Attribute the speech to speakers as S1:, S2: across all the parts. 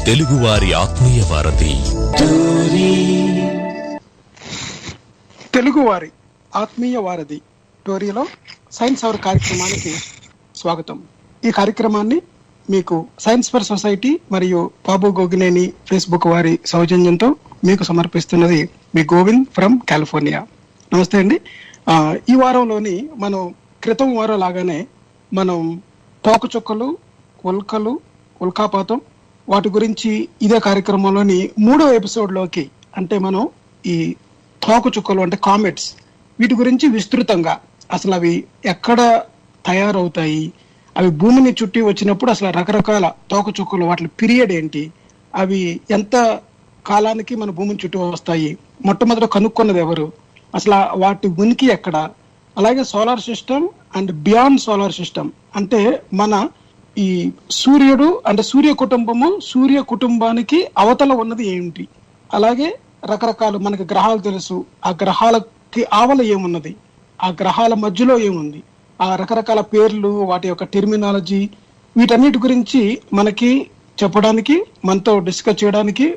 S1: తెలుగువారి ఆత్మీయ వారధి.
S2: తెలుగువారి ఆత్మీయ వారధి టోరీలో సైన్స్ అవర్ కార్యక్రమానికి స్వాగతం. ఈ కార్యక్రమాన్ని మీకు సైన్స్ ఫర్ సొసైటీ మరియు బాబు గోగినేని ఫేస్బుక్ వారి సౌజన్యంతో మీకు సమర్పిస్తున్నది మీ గోవింద్ ఫ్రమ్ కాలిఫోర్నియా. నమస్తే అండి. ఈ వారంలోని మనం క్రితం వారం లాగానే మనం తోకచుక్కలు, ఉల్కలు, ఉల్కాపాతం వాటి గురించి ఇదే కార్యక్రమంలోని 3వ ఎపిసోడ్లోకి, అంటే మనం ఈ తోకచుక్కలు అంటే కామెట్స్ వీటి గురించి విస్తృతంగా అసలు అవి ఎక్కడ తయారవుతాయి, అవి భూమిని చుట్టి వచ్చినప్పుడు అసలు రకరకాల తోకచుక్కలు వాటి పీరియడ్ ఏంటి, అవి ఎంత కాలానికి మన భూమిని చుట్టి వస్తాయి, మొట్టమొదట కనుక్కున్నది ఎవరు, అసలు వాటి ఉనికి ఎక్కడ, అలాగే solar system and beyond solar system అంటే మన ఈ సూర్యుడు అంటే సూర్య కుటుంబము, సూర్య కుటుంబానికి అవతల ఉన్నది ఏమిటి, అలాగే రకరకాల మనకి గ్రహాలు తెలుసు, ఆ గ్రహాలకి ఆవల ఏమున్నది, ఆ గ్రహాల మధ్యలో ఏముంది, ఆ రకరకాల పేర్లు, వాటి యొక్క టెర్మినాలజీ, వీటన్నిటి గురించి మనకి చెప్పడానికి, మనతో డిస్కస్ చేయడానికి,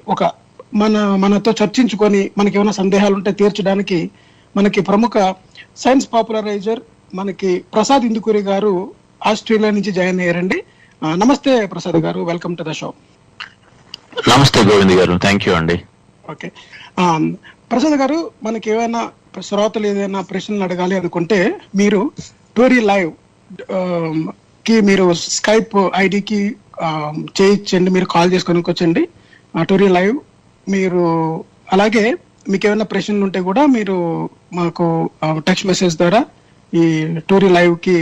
S2: మనతో చర్చించుకొని మనకి ఏమైనా సందేహాలు ఉంటే తీర్చడానికి మనకి ప్రముఖ సైన్స్ పాపులరైజర్ మనకి ప్రసాద్ ఇందుకూరి గారు ఆస్ట్రేలియా నుంచి జాయిన్ అయ్యారండి. నమస్తే ప్రసాద్ గారు, వెల్కమ్ టు ద షో.
S3: నమస్తే గోవింద్ గారు, థ్యాంక్ యూ అండి.
S2: ఓకే ప్రసాద్ గారు, మనకి ఏమైనా శ్రోతలు ఏదైనా ప్రశ్నలు అడగాలి అనుకుంటే మీరు టోరీ లైవ్ కి మీరు స్కైప్ ఐడికి చేయించండి, మీరు కాల్ చేసుకొని వచ్చండి టోరీ లైవ్. మీరు అలాగే మీకు ఏమైనా ప్రశ్నలు ఉంటే కూడా మీరు మాకు టెక్స్ట్ మెసేజ్ ద్వారా ఈ టోరీ లైవ్ కి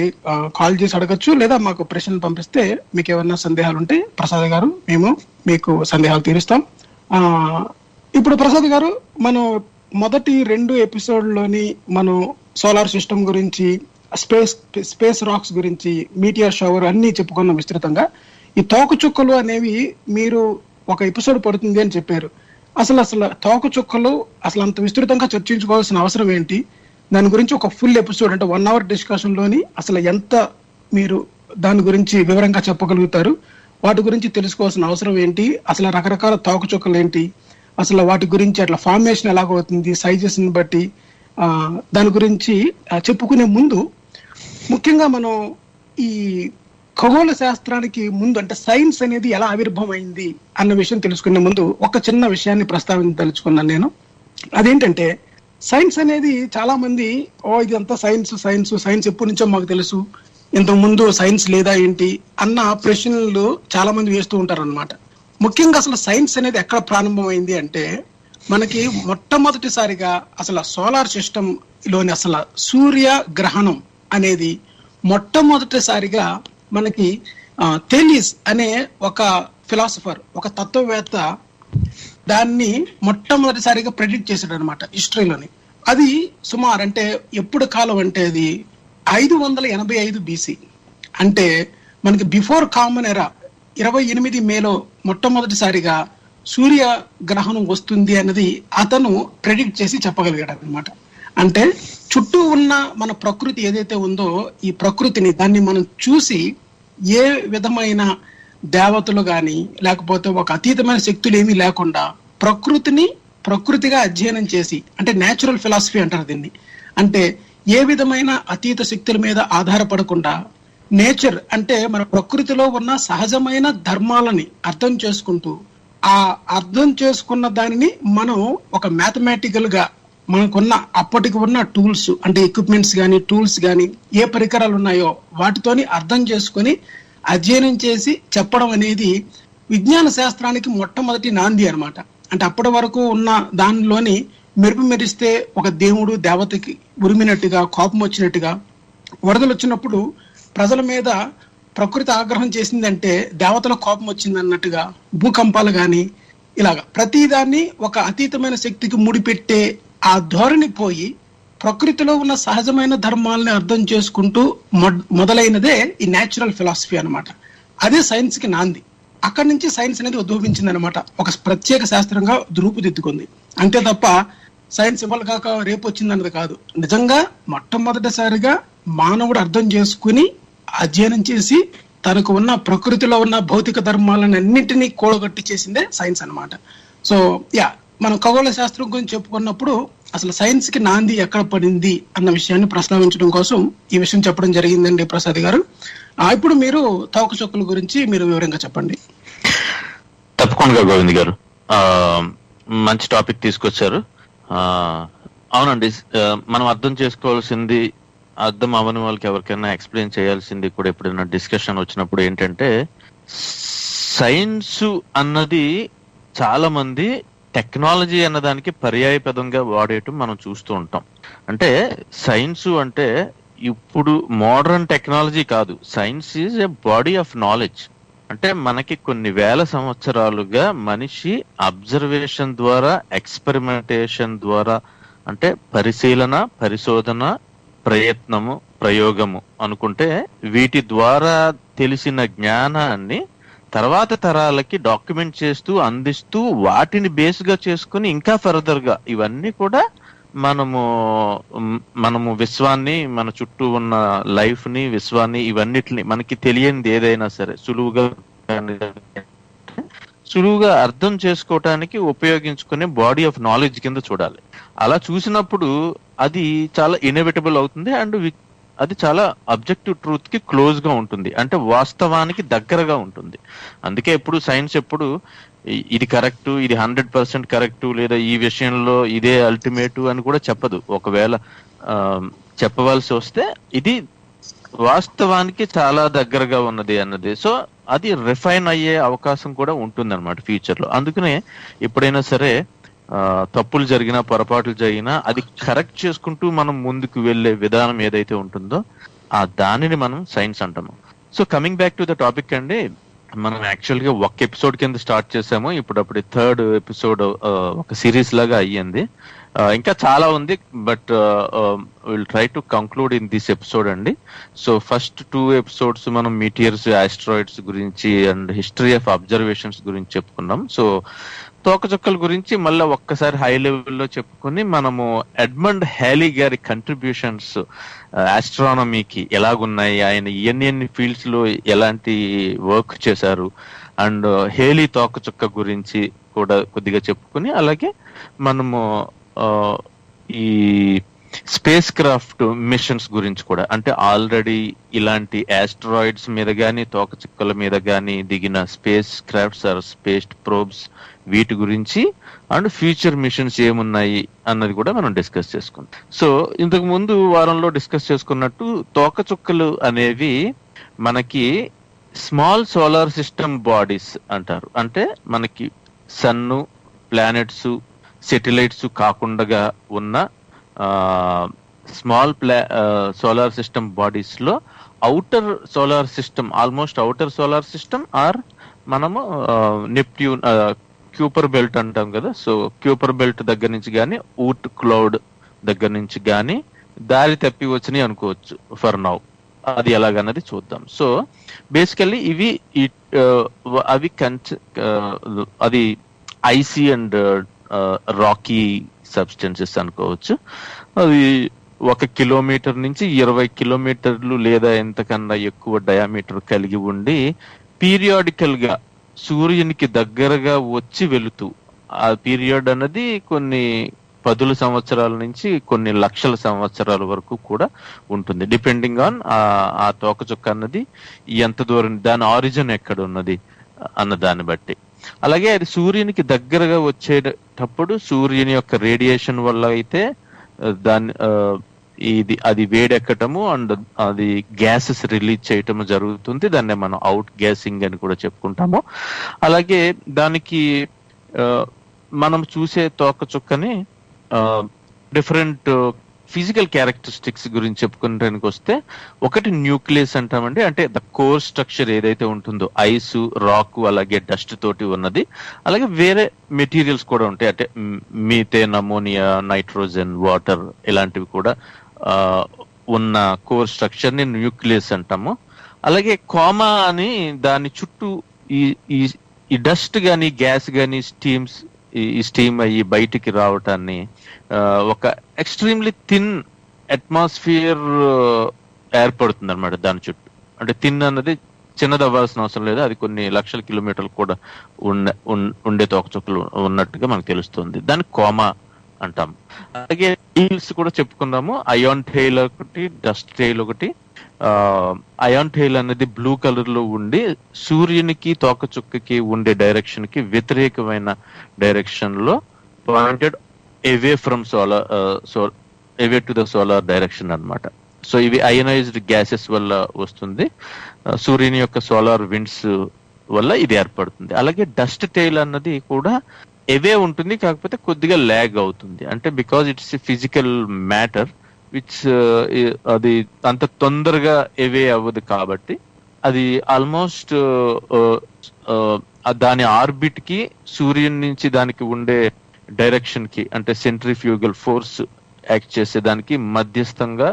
S2: కాల్ చేసి అడగచ్చు, లేదా మాకు ప్రశ్నలు పంపిస్తే మీకు ఏమైనా సందేహాలు ఉంటే ప్రసాద్ గారు మేము మీకు సందేహాలు తీరుస్తాం. ఇప్పుడు ప్రసాద్ గారు, మనం మొదటి 2 ఎపిసోడ్లోని మనం సోలార్ సిస్టమ్ గురించి, స్పేస్ రాక్స్ గురించి, మీటియర్ షవర్ అన్ని చెప్పుకున్నాం విస్తృతంగా. ఈ తోకచుక్కలు అనేవి మీరు ఒక ఎపిసోడ్ పడుతుంది అని చెప్పారు. అసలు తోకచుక్కలు అసలు అంత విస్తృతంగా చర్చించుకోవాల్సిన అవసరం ఏంటి, దాని గురించి ఒక ఫుల్ ఎపిసోడ్ అంటే 1 hour డిస్కషన్ లోని అసలు ఎంత మీరు దాని గురించి వివరంగా చెప్పగలుగుతారు, వాటి గురించి తెలుసుకోవాల్సిన అవసరం ఏంటి, అసలు రకరకాల తోకచుక్కలు ఏంటి, అసలు వాటి గురించి అట్లా ఫార్మేషన్ ఎలాగవుతుంది సైజెస్ ని బట్టి, దాని గురించి చెప్పుకునే ముందు ముఖ్యంగా మనం ఈ ఖగోళ శాస్త్రానికి ముందు అంటే సైన్స్ అనేది ఎలా ఆవిర్భవమైంది అన్న విషయం తెలుసుకునే ముందు ఒక చిన్న విషయాన్ని ప్రస్తావించదలుచుకున్నాను నేను. అదేంటంటే సైన్స్ అనేది చాలా మంది ఇదంతా సైన్స్ ఎప్పటి నుంచో మాకు తెలుసు, ఇంతకు ముందు సైన్స్ లేదా ఏంటి అన్న ప్రశ్నలు చాలా మంది వేస్తూ ఉంటారు అనమాట. ముఖ్యంగా అసలు సైన్స్ అనేది ఎక్కడ ప్రారంభమైంది అంటే మనకి మొట్టమొదటిసారిగా అసలు సోలార్ సిస్టమ్ లోని అసలు సూర్య గ్రహణం అనేది మొట్టమొదటిసారిగా మనకి థేలిస్ అనే ఒక ఫిలాసఫర్, ఒక తత్వవేత్త దాన్ని మొట్టమొదటిసారిగా ప్రెడిక్ట్ చేశాడు అనమాట హిస్టరీలోని. అది సుమారు అంటే ఎప్పుడు కాలం అంటే అది 585 BC, అంటే మనకి బిఫోర్ కామన్ ఎరా 28 మేలో మొట్టమొదటిసారిగా సూర్య గ్రహణం వస్తుంది అన్నది అతను ప్రెడిక్ట్ చేసి చెప్పగలిగాడు అనమాట. అంటే చుట్టూ ఉన్న మన ప్రకృతి ఏదైతే ఉందో ఈ ప్రకృతిని దాన్ని మనం చూసి ఏ విధమైన దేవతలు కానీ లేకపోతే ఒక అతీతమైన శక్తులు ఏమీ లేకుండా ప్రకృతిగా అధ్యయనం చేసి, అంటే న్యాచురల్ ఫిలాసఫీ అంటారు దీన్ని, అంటే ఏ విధమైన అతీత శక్తుల మీద ఆధారపడకుండా నేచర్ అంటే మన ప్రకృతిలో ఉన్న సహజమైన ధర్మాలని అర్థం చేసుకుంటూ, ఆ అర్థం చేసుకున్న దానిని మనం ఒక మ్యాథమెటికల్ గా మనకున్న అప్పటికి ఉన్న టూల్స్ అంటే ఎక్విప్మెంట్స్ కానీ టూల్స్ కానీ ఏ పరికరాలు ఉన్నాయో వాటితోని అర్థం చేసుకొని అధ్యయనం చేసి చెప్పడం అనేది విజ్ఞాన శాస్త్రానికి మొట్టమొదటి నాంది అనమాట. అంటే అప్పటి వరకు ఉన్న దానిలోని మెరుపు మెరిస్తే ఒక దేవుడు దేవతకి ఉరిమినట్టుగా, కోపం వచ్చినట్టుగా, వరదలు వచ్చినప్పుడు ప్రజల మీద ప్రకృతి ఆగ్రహం చేసిందంటే దేవతల కోపం వచ్చింది అన్నట్టుగా, భూకంపాలు కానీ ఇలాగా ప్రతిదాన్ని ఒక అతీతమైన శక్తికి ముడిపెట్టే ఆ ధోరణి పోయి ప్రకృతిలో ఉన్న సహజమైన ధర్మాలని అర్థం చేసుకుంటూ మొదలైనదే ఈ న్యాచురల్ ఫిలాసఫీ అనమాట. అదే సైన్స్ కి నాంది. అక్కడి నుంచి సైన్స్ అనేది ఉద్భవించింది అనమాట, ఒక ప్రత్యేక శాస్త్రంగా రూపుదిద్దుకుంది. అంతే తప్ప సైన్స్ ఇవాళ కాక రేపు వచ్చింది అన్నది కాదు. నిజంగా మొట్టమొదటిసారిగా మానవుడు అర్థం చేసుకుని అధ్యయనం చేసి తనకు ఉన్న ప్రకృతిలో ఉన్న భౌతిక ధర్మాలను అన్నింటినీ కూడగట్టి చేసిందే సైన్స్ అన్నమాట. సో మనం ఖగోళ శాస్త్రం గురించి చెప్పుకున్నప్పుడు అసలు సైన్స్ కి నాంది ఎక్కడ పడింది అన్న విషయాన్ని ప్రస్తావించడం కోసం ఈ విషయం చెప్పడం జరిగిందండి ప్రసాద్ గారు. ఇప్పుడు మీరు తోకచుక్కల గురించి మీరు వివరంగా చెప్పండి.
S3: తప్పకుండా గోవింద్ గారు, మంచి టాపిక్ తీసుకొచ్చారు. అవునండి, మనం అర్థం చేసుకోవాల్సింది, అర్థం అవని వాళ్ళకి ఎవరికైనా ఎక్స్ప్లెయిన్ చేయాల్సింది కూడా ఎప్పుడైనా డిస్కషన్ వచ్చినప్పుడు ఏంటంటే, సైన్స్ అన్నది చాలా మంది టెక్నాలజీ అన్నదానికి పర్యాయ పదంగా వాడేయటం మనం చూస్తూ ఉంటాం. అంటే సైన్స్ అంటే ఇప్పుడు మోడర్న్ టెక్నాలజీ కాదు, science is a body of knowledge. అంటే మనకి కొన్ని వేల సంవత్సరాలుగా మనిషి అబ్జర్వేషన్ ద్వారా, ఎక్స్పెరిమెంటేషన్ ద్వారా, అంటే పరిశీలన, పరిశోధన, ప్రయత్నము, ప్రయోగము అనుకుంటే వీటి ద్వారా తెలిసిన జ్ఞానాన్ని తర్వాత తరాలకి డాక్యుమెంట్ చేస్తూ అందిస్తూ వాటిని బేస్గా చేసుకుని ఇంకా ఫర్దర్ గా ఇవన్నీ కూడా మనము విశ్వాన్ని, మన చుట్టూ ఉన్న లైఫ్ ని, విశ్వాన్ని, ఇవన్నిటిని మనకి తెలియనిది ఏదైనా సరే సులువుగా అర్థం చేసుకోవటానికి ఉపయోగించుకునే బాడీ ఆఫ్ నాలెడ్జ్ కింద చూడాలి. అలా చూసినప్పుడు అది చాలా ఇన్నోవేటబుల్ అవుతుంది అండ్ అది చాలా అబ్జెక్టివ్ ట్రూత్ కి క్లోజ్ గా ఉంటుంది, అంటే వాస్తవానికి దగ్గరగా ఉంటుంది. అందుకే ఎప్పుడు సైన్స్ ఎప్పుడు ఇది కరెక్ట్, ఇది 100% కరెక్ట్, లేదా ఈ విషయంలో ఇదే అల్టిమేట్ అని కూడా చెప్పదు. ఒకవేళ చెప్పవలసి వస్తే ఇది వాస్తవానికి చాలా దగ్గరగా ఉన్నది అన్నది. సో అది రిఫైన్ అయ్యే అవకాశం కూడా ఉంటుంది అనమాట ఫ్యూచర్ లో. అందుకనే ఎప్పుడైనా సరే తప్పులు జరిగినా, పొరపాట్లు జరిగినా అది కరెక్ట్ చేసుకుంటూ మనం ముందుకు వెళ్లే విధానం ఏదైతే ఉంటుందో దానిని మనం సైన్స్ అంటాము. So coming back to the topic అండి, మనం యాక్చువల్ గా ఒక ఎపిసోడ్ కింద స్టార్ట్ చేసాము, ఇప్పుడు 3rd ఎపిసోడ్ ఒక సిరీస్ లాగా అయ్యింది. ఇంకా చాలా ఉంది, but will try to conclude in this episode అండి. సో ఫస్ట్ 2 ఎపిసోడ్స్ మనం మీటియర్స్, ఆస్ట్రాయిడ్స్ గురించి అండ్ హిస్టరీ ఆఫ్ అబ్జర్వేషన్స్ గురించి చెప్పుకున్నాం. సో తోకచుక్కల గురించి మళ్ళీ ఒక్కసారి హై లెవెల్లో చెప్పుకుని మనము ఎడ్మండ్ హ్యాలీ గారి కంట్రిబ్యూషన్స్ ఆస్ట్రానమీకి ఎలాగున్నాయి, ఆయన ఎన్ని ఫీల్డ్స్ లో ఎలాంటి వర్క్ చేశారు, అండ్ హేలీ తోకచుక్క గురించి కూడా కొద్దిగా చెప్పుకుని, అలాగే మనము ఈ స్పేస్ క్రాఫ్ట్ మిషన్స్ గురించి కూడా, అంటే ఆల్రెడీ ఇలాంటి ఆస్ట్రాయిడ్స్ మీద కానీ తోకచుక్కల మీద కానీ దిగిన space crafts or space probes, వీటి గురించి అండ్ ఫ్యూచర్ మిషన్స్ ఏమున్నాయి అన్నది కూడా మనం డిస్కస్ చేసుకుంటాం. సో ఇంతకు ముందు వారంలో డిస్కస్ చేసుకున్నట్టు తోకచుక్కలు అనేవి మనకి స్మాల్ సోలార్ సిస్టమ్ బాడీస్ అంటారు. అంటే మనకి సన్ను, ప్లానెట్స్, సెటిలైట్స్ కాకుండా ఉన్న స్మాల్ సోలార్ సిస్టమ్ బాడీస్ లో outer solar system, almost outer solar system or మనము నెప్ట్యూన్, క్యూపర్ బెల్ట్ అంటాం కదా. సో క్యూపర్ బెల్ట్ దగ్గర నుంచి కానీ, ఊట్ క్లౌడ్ దగ్గర నుంచి కానీ దారి తప్పి వచ్చినాయి అనుకోవచ్చు ఫర్ నౌ. అది ఎలాగన్నది చూద్దాం. సో బేసికల్లీ ఇవి అవి అది ఐసీ అండ్ రాకీ సబ్స్టెన్సెస్ అనుకోవచ్చు. అవి 1 కిలోమీటర్ నుంచి 20 కిలోమీటర్లు లేదా ఎంతకన్నా ఎక్కువ డయామీటర్ కలిగి ఉండి పీరియాడికల్ గా సూర్యునికి దగ్గరగా వచ్చి వెళుతూ, ఆ పీరియడ్ అన్నది కొన్ని 10 సంవత్సరాల నుంచి కొన్ని లక్షల సంవత్సరాల వరకు కూడా ఉంటుంది, డిపెండింగ్ ఆన్ ఆ తోకచుక్క అన్నది ఎంత దూరం, దాని ఆరిజిన్ ఎక్కడ ఉన్నది అన్న దాన్ని బట్టి. అలాగే అది సూర్యునికి దగ్గరగా వచ్చేటప్పుడు సూర్యుని యొక్క రేడియేషన్ వల్ల అయితే అది వేడెక్కటము అండ్ అది గ్యాసెస్ రిలీజ్ చేయటము జరుగుతుంది. దాన్ని మనం అవుట్ గ్యాసింగ్ అని కూడా చెప్పుకుంటాము. అలాగే దానికి మనం చూసే తోకచుక్కని డిఫరెంట్ ఫిజికల్ క్యారెక్టరిస్టిక్స్ గురించి చెప్పుకోవడానికి వస్తే, ఒకటి న్యూక్లియస్ అంటామండి, అంటే ద కోర్ స్ట్రక్చర్ ఏదైతే ఉంటుందో ఐస్, రాక్, అలాగే డస్ట్ తోటి ఉన్నది. అలాగే వేరే మెటీరియల్స్ కూడా ఉంటాయి, అంటే మీథేన్, అమోనియా, నైట్రోజన్, వాటర్ ఇలాంటివి కూడా ఉన్న కోర్ స్ట్రక్చర్ ని న్యూక్లియస్ అంటాము. అలాగే కోమా అని దాని చుట్టూ ఈ డస్ట్ గాని, గ్యాస్ గాని, స్టీమ్ అయ్యి బయటికి రావటాన్ని ఒక ఎక్స్ట్రీమ్లీ థిన్ అట్మాస్ఫియర్ ఏర్పడుతుంది అనమాట దాని చుట్టూ. అంటే థిన్ అన్నది చిన్నది అవ్వాల్సిన అవసరం లేదు, అది కొన్ని లక్షల కిలోమీటర్లు కూడా ఉండే తోకచుక్కలు ఉన్నట్టుగా మనకు తెలుస్తుంది. దాన్ని కోమా అంటాం. అలాగే టెయిల్స్ కూడా చెప్పుకుందాము. అయాన్ టెయిల్ ఒకటి, డస్ట్ టెయిల్ ఒకటి. అయాన్ టెయిల్ అనేది బ్లూ కలర్ లో ఉండి సూర్యునికి తోకచుక్కకి ఉండే డైరెక్షన్ కి వ్యతిరేకమైన డైరెక్షన్ లో pointed away from away to the solar direction అన్నమాట. సో ఇవి అయనైజ్డ్ గ్యాసెస్ వల్ల వస్తుంది, సూర్యుని యొక్క సోలార్ విండ్స్ వల్ల ఇది ఏర్పడుతుంది. అలాగే డస్ట్ టెయిల్ అన్నది కూడా ఎవే ఉంటుంది, కాకపోతే కొద్దిగా ల్యాగ్ అవుతుంది. అంటే because it's physical matter which అది అంత తొందరగా ఎవే అవ్వదు కాబట్టి అది ఆల్మోస్ట్ దాని ఆర్బిట్ కి సూర్యుని నుంచి దానికి ఉండే డైరెక్షన్ కి, అంటే సెంట్రిఫ్యూగల్ ఫోర్స్ యాక్ట్ చేసేదానికి మధ్యస్థంగా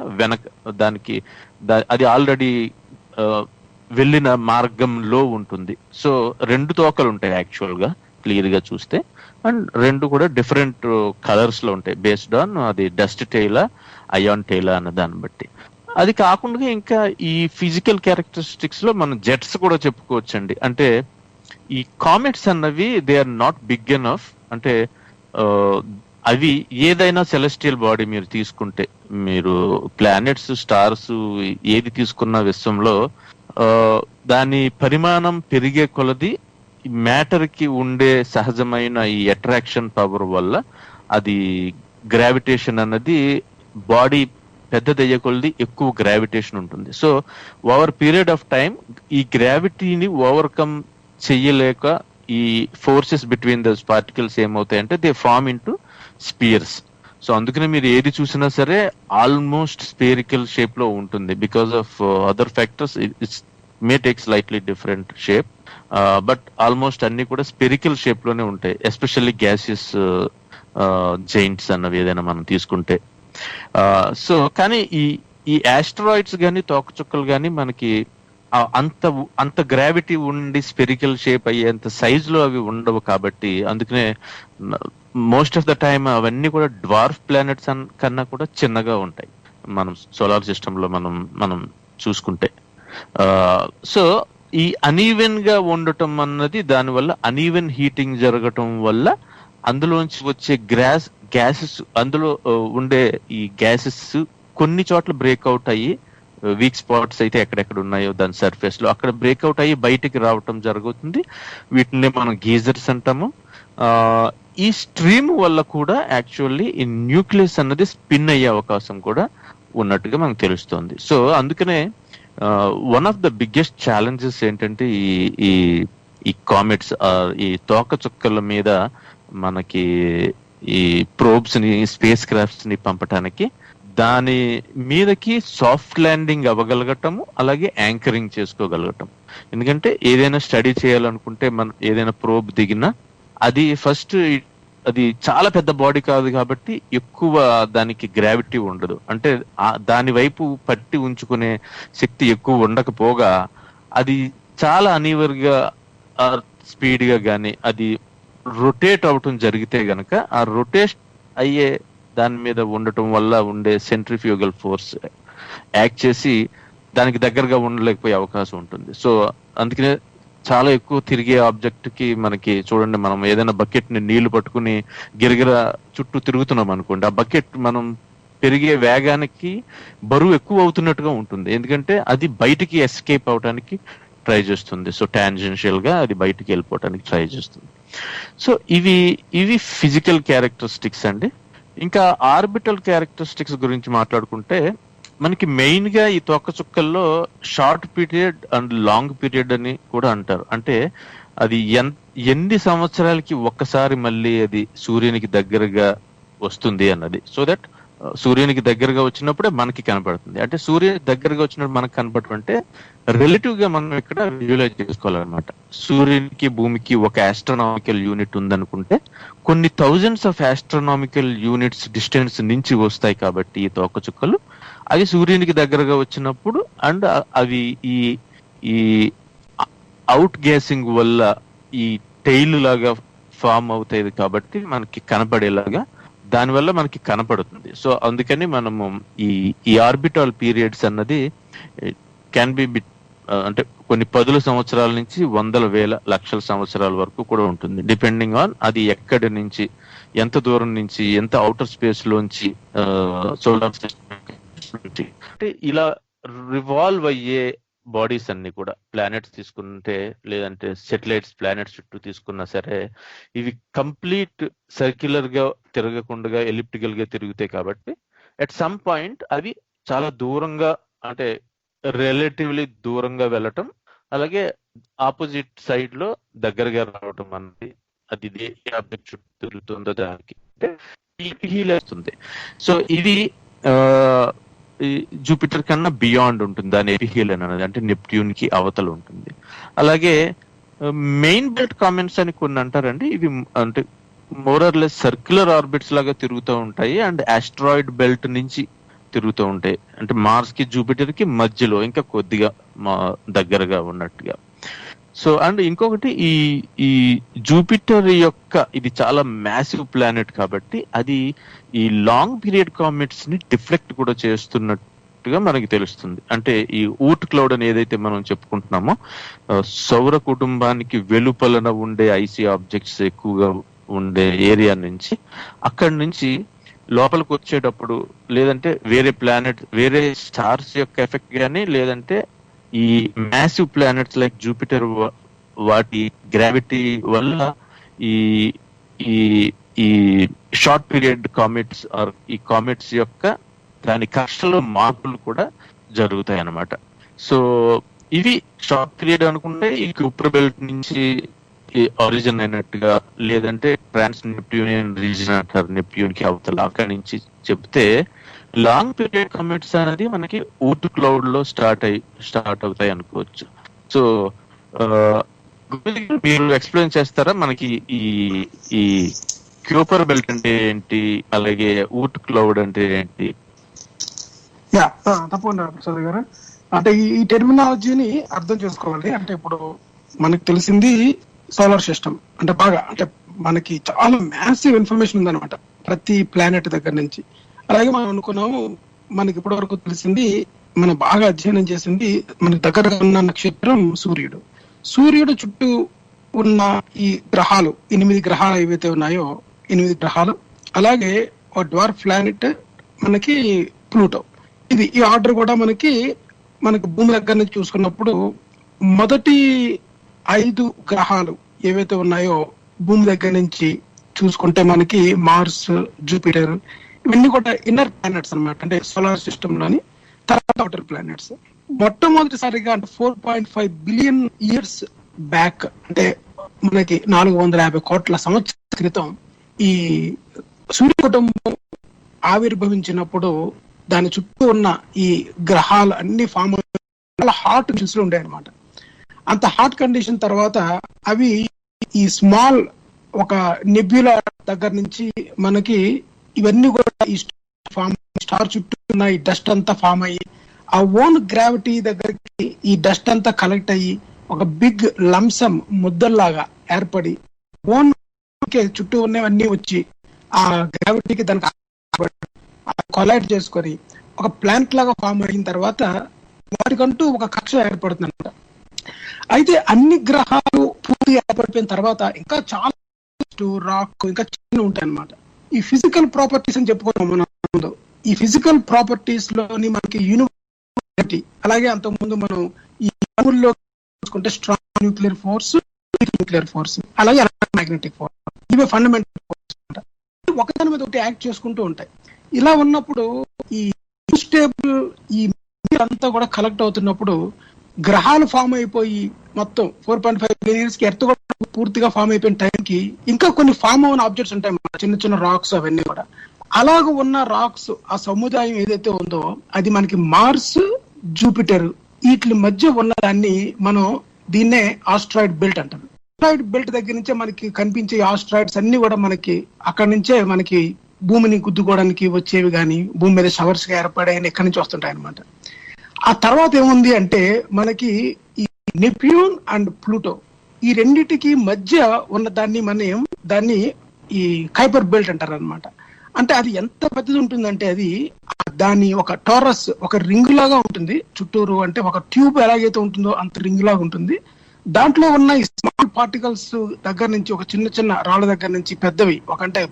S3: దానికి అది ఆల్రెడీ వెళ్ళిన మార్గంలో ఉంటుంది. సో 2 తోకలు ఉంటాయి యాక్చువల్ గా క్లియర్ గా చూస్తే, అండ్ 2 కూడా డిఫరెంట్ కలర్స్ లో ఉంటాయి బేస్డ్ ఆన్ అది డస్ట్ టెయిలా అయాన్ టెయిలా అన్న దాన్ని బట్టి. అది కాకుండా ఇంకా ఈ ఫిజికల్ క్యారెక్టరిస్టిక్స్ లో మనం జెట్స్ కూడా చెప్పుకోవచ్చండి. అంటే ఈ కామెట్స్ అన్నవి they are not big enough, అంటే అవి ఏదైనా సెలెస్టియల్ బాడీ మీరు తీసుకుంటే, మీరు ప్లానెట్స్ స్టార్స్ ఏది తీసుకున్న విశ్వంలో దాని పరిమాణం పెరిగే కొలది మ్యాటర్ కి ఉండే సహజమైన ఈ అట్రాక్షన్ పవర్ వల్ల అది గ్రావిటేషన్ అన్నది బాడీ పెద్దదయ్యే కొలది ఎక్కువ గ్రావిటేషన్ ఉంటుంది. So over period of time ఈ గ్రావిటీని ఓవర్కమ్ చెయ్యలేక ఈ ఫోర్సెస్ బిట్వీన్ దోస్ పార్టికల్స్ ఏమవుతాయంటే they form into spheres. So అందుకనే మీరు ఏది చూసినా సరే ఆల్మోస్ట్ స్పేరికల్ షేప్ లో ఉంటుంది. Because of other factors it's may take slightly different shape, but almost అన్ని కూడా స్పెరికల్ షేప్ లోనే ఉంటాయి, ఎస్పెషల్లీ గ్యాసియస్ జైంట్స్ అన్నవి ఏదైనా మనం తీసుకుంటే. సో కానీ ఈ ఆస్ట్రాయిడ్స్ కానీ తోకచుక్కలు కానీ మనకి అంత గ్రావిటీ ఉండి స్పెరికల్ షేప్ అయ్యేంత సైజ్ లో అవి ఉండవు కాబట్టి అందుకనే మోస్ట్ ఆఫ్ ద టైమ్ అవన్నీ కూడా డ్వార్ఫ్ ప్లానెట్స్ కన్నా కూడా చిన్నగా ఉంటాయి మనం సోలార్ సిస్టమ్ లో మనం చూసుకుంటే. సో ఈ అనీవెన్ గా ఉండటం అన్నది దానివల్ల అనీవెన్ హీటింగ్ జరగటం వల్ల అందులోంచి వచ్చే గ్యాసెస్ అందులో ఉండే ఈ గ్యాసెస్ కొన్ని చోట్ల బ్రేక్అవుట్ అయ్యి, వీక్ స్పాట్స్ అయితే ఎక్కడెక్కడ ఉన్నాయో దాని సర్ఫేస్ లో అక్కడ బ్రేక్అవుట్ అయ్యి బయటికి రావటం జరుగుతుంది. వీటిని మనం గీజర్స్ అంటాము. ఈ స్ట్రీమ్ వల్ల కూడా యాక్చువల్లీ ఈ న్యూక్లియస్ అన్నది స్పిన్ అయ్యే అవకాశం కూడా ఉన్నట్టుగా మనకు తెలుస్తుంది. సో అందుకనే one of the biggest challenges ఏంటంటే ఈ కామెట్స్, ఈ తోకచుక్కల మీద మనకి ఈ ప్రోబ్స్ ని, స్పేస్ క్రాఫ్ట్స్ ని పంపటానికి దాని మీదకి సాఫ్ట్ ల్యాండింగ్ అవ్వగలగటము, అలాగే యాంకరింగ్ చేసుకోగలగటం. ఎందుకంటే ఏదైనా స్టడీ చేయాలనుకుంటే మనం ఏదైనా ప్రోబ్ దిగినా అది ఫస్ట్ అది చాలా పెద్ద బాడీ కాదు కాబట్టి ఎక్కువ దానికి గ్రావిటీ ఉండదు, అంటే దాని వైపు పట్టి ఉంచుకునే శక్తి ఎక్కువ ఉండకపోగా అది చాలా అనీవర్గా స్పీడ్ గా కానీ అది రొటేట్ అవటం జరిగితే గనక ఆ రొటేట్ అయ్యే దాని మీద ఉండటం వల్ల ఉండే సెంట్రిఫ్యూగల్ ఫోర్స్ యాక్ట్ చేసి దానికి దగ్గరగా ఉండలేకపోయే అవకాశం ఉంటుంది. సో అందుకనే చాలా ఎక్కువ తిరిగే ఆబ్జెక్ట్ కి మనకి చూడండి, మనం ఏదైనా బకెట్ ని నీళ్లు పట్టుకుని గిరగిర చుట్టూ తిరుగుతున్నాం అనుకోండి, ఆ బకెట్ మనం పెరిగే వేగానికి బరువు ఎక్కువ అవుతున్నట్టుగా ఉంటుంది, ఎందుకంటే అది బయటికి ఎస్కేప్ అవడానికి ట్రై చేస్తుంది. సో టాంజెన్షియల్ గా అది బయటికి వెళ్ళిపోవడానికి ట్రై చేస్తుంది. సో ఇవి ఫిజికల్ క్యారెక్టరిస్టిక్స్ అండి. ఇంకా ఆర్బిటల్ క్యారెక్టరిస్టిక్స్ గురించి మాట్లాడుకుంటే మనకి మెయిన్ గా ఈ తోకచుక్కల్లో short period and long period అని కూడా అంటారు. అంటే అది ఎన్ని సంవత్సరాలకి ఒక్కసారి మళ్ళీ అది సూర్యునికి దగ్గరగా వస్తుంది అన్నది. సో దట్ సూర్యునికి దగ్గరగా వచ్చినప్పుడే మనకి కనపడుతుంది. అంటే సూర్యునికి దగ్గరగా వచ్చినప్పుడు మనకు కనపడటం అంటే రిలేటివ్ గా మనం ఇక్కడ విజువలైజ్ చేసుకోవాలన్నమాట. సూర్యునికి భూమికి ఒక ఆస్ట్రోనామికల్ యూనిట్ ఉందనుకుంటే కొన్ని thousands of astronomical units distance నుంచి వస్తాయి కాబట్టి ఈ తోకచుక్కలు అవి సూర్యునికి దగ్గరగా వచ్చినప్పుడు అండ్ అవి ఈ అవుట్ గ్యాసింగ్ వల్ల ఈ టైల్ లాగా ఫామ్ అవుతాయి కాబట్టి మనకి కనపడేలాగా దానివల్ల మనకి కనపడుతుంది. సో అందుకని మనము ఈ ఆర్బిటాల్ పీరియడ్స్ అన్నది క్యాన్ బి అంటే కొన్ని పదుల సంవత్సరాల నుంచి వందల వేల లక్షల సంవత్సరాల వరకు కూడా ఉంటుంది, డిపెండింగ్ ఆన్ అది ఎక్కడి నుంచి, ఎంత దూరం నుంచి, ఎంత అవుటర్ స్పేస్ లోంచి సోలార్ సిస్టమ్ అంటే ఇలా రివాల్వ్ అయ్యే బాడీస్ అన్ని కూడా ప్లానెట్స్ తీసుకుంటే, లేదంటే సెటిలైట్స్ ప్లానెట్స్ చుట్టూ తీసుకున్నా సరే, ఇవి కంప్లీట్ సర్క్యులర్ గా తిరగకుండా ఎలిప్టికల్ గా తిరుగుతాయి. కాబట్టి అట్ సమ్ పాయింట్ అవి చాలా దూరంగా, అంటే రిలేటివ్లీ దూరంగా వెళ్ళటం, అలాగే ఆపోజిట్ సైడ్ లో దగ్గరగా రావటం అన్నది, అది ఏ ఆబ్జెక్ట్ చుట్టూ తిరుగుతుందో దానికి హీల్ వేస్తుంది. సో ఇది జూపిటర్ కన్నా బియాండ్ ఉంటుంది, దాని ఎపిహీల్ అనేది, అంటే నెప్ట్యూన్ కి అవతల ఉంటుంది. అలాగే మెయిన్ బెల్ట్ కామెంట్స్ అని కొన్ని అంటారండి, ఇవి అంటే మోరర్లెస్ సర్క్యులర్ ఆర్బిట్స్ లాగా తిరుగుతూ ఉంటాయి అండ్ ఆస్ట్రాయిడ్ బెల్ట్ నుంచి తిరుగుతూ ఉంటాయి, అంటే మార్స్ కి జూపిటర్ కి మధ్యలో ఇంకా కొద్దిగా దగ్గరగా ఉన్నట్టుగా. సో అండ్ ఇంకొకటి, ఈ జూపిటర్ యొక్క ఇది చాలా మ్యాసివ్ ప్లానెట్ కాబట్టి అది ఈ లాంగ్ పీరియడ్ కామెట్స్ ని డిఫ్లెక్ట్ కూడా చేస్తున్నట్టుగా మనకి తెలుస్తుంది. అంటే ఈ ఊట్ క్లౌడ్ అని ఏదైతే మనం చెప్పుకుంటున్నామో, సౌర కుటుంబానికి వెలుపలన ఉండే ఐసీ ఆబ్జెక్ట్స్ ఎక్కువగా ఉండే ఏరియా నుంచి, అక్కడి నుంచి లోపలికి వచ్చేటప్పుడు, లేదంటే వేరే ప్లానెట్, వేరే స్టార్స్ యొక్క ఎఫెక్ట్ కానీ, లేదంటే ఈ మ్యాసివ్ ప్లానెట్స్ లైక్ జూపిటర్ వాటి గ్రావిటీ వల్ల ఈ ఈ ఈ షార్ట్ పీరియడ్ కామెట్స్ ఆర్ ఈ కామెట్స్ యొక్క దాని కక్షలో మార్పులు కూడా జరుగుతాయి అన్నమాట. సో ఇవి షార్ట్ పీరియడ్ అనుకుంటే ఈ కుప్ర బెల్ట్ నుంచి ఆరిజిన్ అయినట్టుగా, లేదంటే ట్రాన్స్ నెప్ట్యూనియన్ రీజన్ అంటారు, నెప్ట్యూన్ కి అవతల, అక్కడి నుంచి చెప్తే లాంగ్ పీరియడ్ కమిట్స్ అనేది మనకి ఊట్ క్లౌడ్ లో స్టార్ట్ అవుతాయి అనుకోవచ్చు. సో మీరు ఎక్స్ప్లెయిన్ చేస్తారా మనకి ఈ క్యూపర్ బెల్ట్ అంటే ఏంటి, అలాగే ఊట్ క్లౌడ్ అంటే ఏంటి?
S2: తప్పకుండా ప్రసాద్ గారు, అంటే ఈ టెర్మినాలజీని అర్థం చేసుకోవాలి. అంటే ఇప్పుడు మనకు తెలిసింది సోలార్ సిస్టమ్, అంటే బాగా, అంటే మనకి చాలా మ్యాసివ్ ఇన్ఫర్మేషన్ ఉందన్నమాట ప్రతి ప్లానెట్ దగ్గర నుంచి. అలాగే మనం అనుకున్నాము, మనకి ఇప్పటి వరకు తెలిసింది, మనం బాగా అధ్యయనం చేసింది, మనకి దగ్గరగా ఉన్న నక్షత్రం సూర్యుడు. సూర్యుడు చుట్టూ ఉన్న ఈ గ్రహాలు, 8 గ్రహాలు ఏవైతే ఉన్నాయో, 8 గ్రహాలు, అలాగే ఒక డ్వార్ఫ్ ప్లానెట్ మనకి ప్లూటో. ఇది ఈ ఆర్డర్ కూడా మనకి భూమి దగ్గర నుంచి చూసుకున్నప్పుడు మొదటి 5 గ్రహాలు ఏవైతే ఉన్నాయో భూమి దగ్గర నుంచి చూసుకుంటే మనకి మార్స్, జూపిటర్, ఇవన్నీ కూడా ఇన్నర్ ప్లానెట్స్ అన్నమాట, అంటే సోలార్ సిస్టమ్ లోని. తర్వాత అవుటర్ ప్లానెట్స్ మొట్టమొదటిసారిగా, అంటే 4.5 బిలియన్ ఇయర్స్ బ్యాక్, అంటే మనకి 450 కోట్ల సంవత్సరాల క్రితం ఈ సూర్య కుటుంబం ఆవిర్భవించినప్పుడు దాని చుట్టూ ఉన్న ఈ గ్రహాలు అన్ని ఫామ్ చాలా హాట్ కండిషన్స్ లో ఉండే అనమాట. అంత హాట్ కండిషన్ తర్వాత అవి ఈ స్మాల్ ఒక నెబ్యులా దగ్గర నుంచి మనకి ఇవన్నీ కూడా ఈ స్టార్ చుట్టూ ఉన్న ఈ డస్ట్ అంతా ఫామ్ అయ్యి, ఆ ఓన్ గ్రావిటీ దగ్గరికి ఈ డస్ట్ అంతా కలెక్ట్ అయ్యి ఒక బిగ్ లంసమ్ ముద్దల్లాగా ఏర్పడి, ఓన్ చుట్టూ ఉన్నవన్నీ వచ్చి ఆ గ్రావిటీకి దానికి కొలైడ్ చేసుకొని ఒక ప్లాంట్ లాగా ఫామ్ అయిన తర్వాత వాటికంటూ ఒక కక్ష ఏర్పడుతుంది అనమాట. అయితే అన్ని గ్రహాలు పూర్తి ఏర్పడిపోయిన తర్వాత ఇంకా చాలా రాక్ ఇంకా చిన్న ఉంటాయి అనమాట. ఈ ఫిజికల్ ప్రాపర్టీస్ అని చెప్పుకున్నాం మనం ముందు. ఈ ఫిజికల్ ప్రాపర్టీస్ లోని మనకి యూనివర్సిటీ, అలాగే అంతకుముందు మనం ఈ లో చూసుకుంటే strong nuclear force, nuclear force, అలాగే ఎలక్ట్రోమాగ్నెటిక్ ఫోర్స్, ఇవే ఫండమెంటల్ ఫోర్స్ అనమాట. ఒకదాని మీద ఒకటి యాక్ట్ చేసుకుంటూ ఉంటాయి. ఇలా ఉన్నప్పుడు ఈ స్టేబుల్ ఈ అంతా కూడా కలెక్ట్ అవుతున్నప్పుడు గ్రహాలు ఫామ్ అయిపోయి మొత్తం 4.5 బిలియన్ ఇయర్స్ కి ఎర్త్ కూడా పూర్తిగా ఫామ్ అయిపోయిన టైంకి ఇంకా కొన్ని ఫామ్ అయిన ఆబ్జెక్ట్స్ ఉంటాయి, చిన్న చిన్న రాక్స్, అవన్నీ కూడా. అలాగ ఉన్న రాక్స్, ఆ సముదాయం ఏదైతే ఉందో అది మనకి మార్స్, జూపిటర్, వీటి మధ్య ఉన్న దాన్ని మనం దీన్నే ఆస్ట్రాయిడ్ బెల్ట్ అంటారు. ఆస్ట్రాయిడ్ బెల్ట్ దగ్గర నుంచే మనకి కనిపించే ఆస్ట్రాయిడ్స్ అన్ని కూడా మనకి అక్కడి నుంచే మనకి భూమిని గుద్దుకోవడానికి వచ్చేవి కానీ, భూమి మీద షవర్స్ గా ఏర్పడాయని ఎక్కడి నుంచి వస్తుంటాయి అనమాట. ఆ తర్వాత ఏముంది అంటే మనకి ఈ నెప్ట్యూన్ అండ్ ప్లూటో, ఈ రెండిటికి మధ్య ఉన్న దాన్ని ఈ కైపర్ బెల్ట్ అంటారు అనమాట. అంటే అది ఎంత పెద్దది ఉంటుందంటే అది దాని ఒక టోరస్, ఒక రింగ్ లాగా ఉంటుంది చుట్టూరు. అంటే ఒక ట్యూబ్ ఎలాగైతే ఉంటుందో అంత రింగ్ లాగా ఉంటుంది. దాంట్లో ఉన్న ఈ స్మాల్ పార్టికల్స్ దగ్గర నుంచి, ఒక చిన్న చిన్న రాళ్ళ దగ్గర నుంచి పెద్దవి అంటే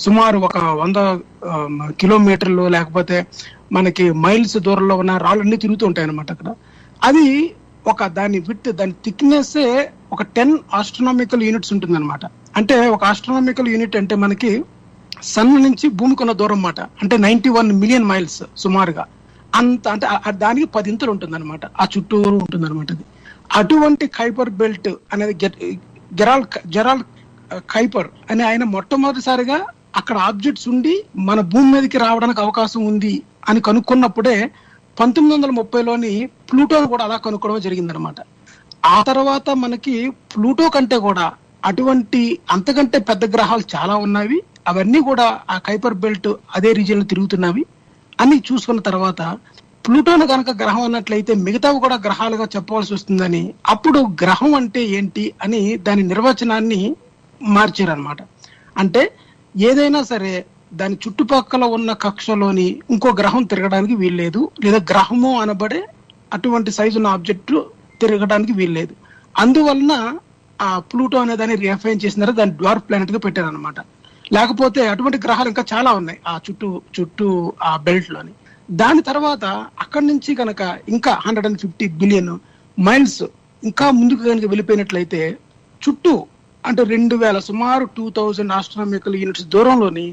S2: సుమారు ఒక 100 కిలోమీటర్లు లేకపోతే మనకి మైల్స్ దూరంలో ఉన్న రాళ్ళన్నీ తిరుగుతూ ఉంటాయి అనమాట అక్కడ. అది దాని థిక్నెస్ ఒక 10 ఆస్ట్రోనామికల్ యూనిట్స్ ఉంటుంది అనమాట. అంటే ఒక ఆస్ట్రోనామికల్ యూనిట్ అంటే మనకి సన్ నుంచి భూమికి ఉన్న దూరం అన్నమాట. అంటే 91 మిలియన్ మైల్స్ సుమారుగా. అంత అంటే దానికి 10 ఇంతలు ఉంటుంది అనమాట, ఆ చుట్టూరు ఉంటుంది అనమాట. అది అటువంటి కైపర్ బెల్ట్ అనేది జెరాల్డ్ కైపర్ అని ఆయన మొట్టమొదటిసారిగా అక్కడ ఆబ్జెక్ట్స్ ఉండి మన భూమి మీదకి రావడానికి అవకాశం ఉంది అని కనుక్కున్నప్పుడే 1930లోని ప్లూటోను కూడా అలా కనుక్కోవడం జరిగిందనమాట. ఆ తర్వాత మనకి ప్లూటో కంటే కూడా అంతకంటే పెద్ద గ్రహాలు చాలా ఉన్నవి. అవన్నీ కూడా ఆ కైపర్ బెల్ట్ అదే రీజియన్ లో తిరుగుతున్నవి అని చూసుకున్న తర్వాత ప్లూటోను కనుక గ్రహం అన్నట్లయితే మిగతావి కూడా గ్రహాలుగా చెప్పవలసి వస్తుందని, అప్పుడు గ్రహం అంటే ఏంటి అని దాని నిర్వచనాన్ని మార్చారనమాట. అంటే ఏదైనా సరే దాని చుట్టుపక్కల ఉన్న కక్షలోని ఇంకో గ్రహం తిరగడానికి వీల్లేదు, లేదా గ్రహము అనబడే అటువంటి సైజు ఉన్న ఆబ్జెక్ట్ తిరగడానికి వీల్లేదు. అందువలన ఆ ప్లూటో అనే దాన్ని రిఫైన్ చేసినారు, దాన్ని డ్వార్ఫ్ ప్లానెట్ గా పెట్టారనమాట. లేకపోతే అటువంటి గ్రహాలు ఇంకా చాలా ఉన్నాయి ఆ చుట్టూ ఆ బెల్ట్ లోని. దాని తర్వాత అక్కడి నుంచి కనుక ఇంకా 150 బిలియన్ మైల్స్ ఇంకా ముందుకు కనుక వెళ్ళిపోయినట్లయితే చుట్టూ అంటే 2000 సుమారు 2000 ఆస్ట్రోనామికల్ యూనిట్స్ దూరంలోని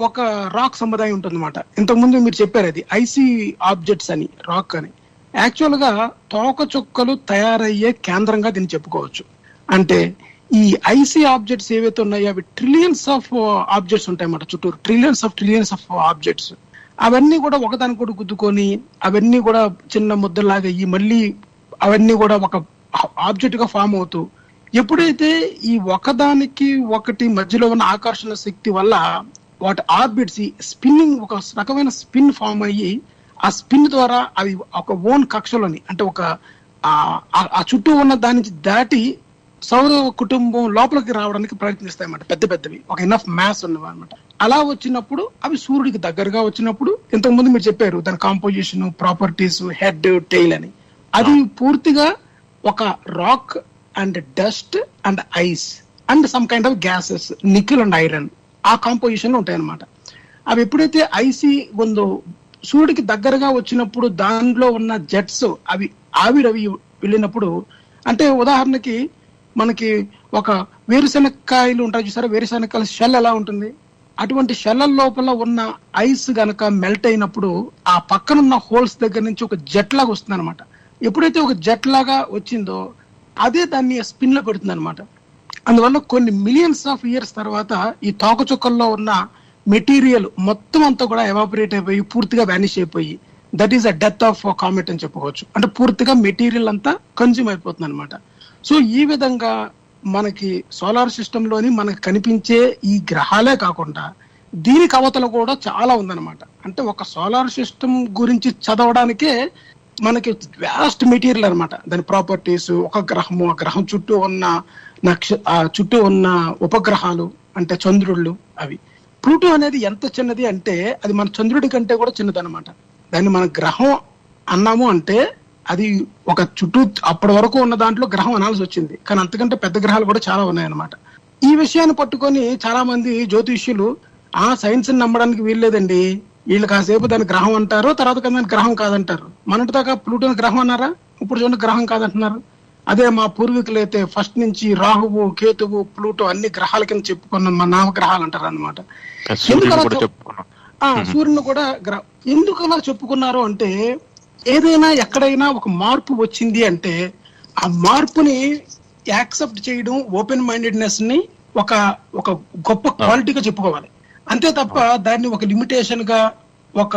S2: ఒక రాక్ సముదాయం ఉంటుందన్నమాట. ఇంతకుముందు మీరు చెప్పారు అది ఐసీ ఆబ్జెక్ట్స్ అని, రాక్ అని. యాక్చువల్ గా తోక చుక్కలు తయారయ్యే కేంద్రంగా దీన్ని చెప్పుకోవచ్చు. అంటే ఈ ఐసీ ఆబ్జెక్ట్స్ ఏవైతే ఉన్నాయో అవి ట్రిలియన్స్ ఆఫ్ ఆబ్జెక్ట్స్ ఉంటాయన్నమాట చుట్టూరు, ట్రిలియన్స్ ఆఫ్ ఆబ్జెక్ట్స్. అవన్నీ కూడా ఒకదానికొకటి గుద్దుకొని అవన్నీ కూడా చిన్న ముద్దలాగా అయ్యి మళ్ళీ అవన్నీ కూడా ఒక ఆబ్జెక్ట్ గా ఫామ్ అవుతూ, ఎప్పుడైతే ఈ ఒకదానికి ఒకటి మధ్యలో ఉన్న ఆకర్షణ శక్తి వల్ల వాటి ఆర్బిట్స్ స్పిన్నింగ్, ఒక రకమైన స్పిన్ ఫామ్ అయ్యి ఆ స్పిన్ ద్వారా అవి ఒక ఓన్ కక్షలోని అంటే ఆ చుట్టూ ఉన్న దాని నుంచి దాటి సౌర కుటుంబం లోపలికి రావడానికి ప్రయత్నిస్తాయి అన్నమాట. పెద్దవి ఒక ఇనఫ్ మ్యాస్ ఉన్నవి అనమాట. అలా వచ్చినప్పుడు అవి సూర్యుడికి దగ్గరగా వచ్చినప్పుడు, ఇంతకుముందు మీరు చెప్పారు దాని కాంపోజిషన్, ప్రాపర్టీస్, హెడ్, టెయిల్ అని, అది పూర్తిగా ఒక rock and dust and ice and some kind of gases, nickel and iron ఆ కాంపోజిషన్ ఉంటాయన్నమాట. అవి ఎప్పుడైతే ఐసీ ఉందో సూర్యుడికి దగ్గరగా వచ్చినప్పుడు దానిలో ఉన్న జెట్స్ అవి ఆవిరవి వెళ్ళినప్పుడు, అంటే ఉదాహరణకి మనకి ఒక వేరుశెనక్కాయలు ఉంటాయి చూసారా, వేరుశెనక్కాయల షెల్ ఎలా ఉంటుంది, అటువంటి షెల్ల లోపల ఉన్న ఐస్ గనక మెల్ట్ అయినప్పుడు ఆ పక్కనున్న హోల్స్ దగ్గర నుంచి ఒక జెట్ లాగా వస్తుంది అనమాట. ఎప్పుడైతే ఒక జెట్ లాగా వచ్చిందో అదే దాన్ని స్పిన్ లో పెడుతుంది అనమాట. అందువల్ల కొన్ని మిలియన్స్ ఆఫ్ ఇయర్స్ తర్వాత ఈ తోక చుక్కల్లో ఉన్న మెటీరియల్ మొత్తం అంతా కూడా ఎవాపరేట్ అయిపోయి పూర్తిగా వ్యానిష్ అయిపోయి, that is a death of comet అని చెప్పుకోవచ్చు. అంటే పూర్తిగా మెటీరియల్ అంతా కన్జ్యూమ్ అయిపోతుంది అనమాట. సో ఈ విధంగా మనకి సోలార్ సిస్టమ్ లోని మనకు కనిపించే ఈ గ్రహాలే కాకుండా దీనికి అవతల కూడా చాలా ఉందన్నమాట. అంటే ఒక సోలార్ సిస్టమ్ గురించి చదవడానికే మనకి వ్యాస్ట్ మెటీరియల్ అనమాట. దాని ప్రాపర్టీస్, ఒక గ్రహము, ఆ గ్రహం చుట్టూ ఉన్న ఉపగ్రహాలు అంటే చంద్రుళ్ళు, అవి. ప్లూటో అనేది ఎంత చిన్నది అంటే అది మన చంద్రుడి కంటే కూడా చిన్నదన్నమాట. దాన్ని మన గ్రహం అన్నాము అంటే అది ఒక చుట్టూ అప్పటి వరకు ఉన్న దాంట్లో గ్రహం అనాల్సి వచ్చింది, కానీ అంతకంటే పెద్ద గ్రహాలు కూడా చాలా ఉన్నాయన్నమాట. ఈ విషయాన్ని పట్టుకొని చాలా మంది జ్యోతిష్యులు సైన్స్ నమ్మడానికి వీల్లేదండి, వీళ్ళు కాసేపు దాని గ్రహం అంటారు, తర్వాత దాని గ్రహం కాదంటారు. మొన్నటి దాకా ప్లూటోని గ్రహం అన్నారా, ఇప్పుడు చూడండి గ్రహం కాదంటున్నారు. అదే మా పూర్వీకులు అయితే ఫస్ట్ నుంచి రాహువు, కేతువు, ప్లూటో అన్ని గ్రహాల కింద చెప్పుకున్న మా నామగ్రహాలు అంటారు అనమాట. సూర్యుని కూడా ఎందుకు అలా చెప్పుకున్నారు అంటే, ఏదైనా ఎక్కడైనా ఒక మార్పు వచ్చింది అంటే ఆ మార్పుని యాక్సెప్ట్ చేయడం, ఓపెన్ మైండెడ్నెస్ ని ఒక గొప్ప క్వాలిటీగా చెప్పుకోవాలి. అంతే తప్ప దాన్ని ఒక లిమిటేషన్ గా, ఒక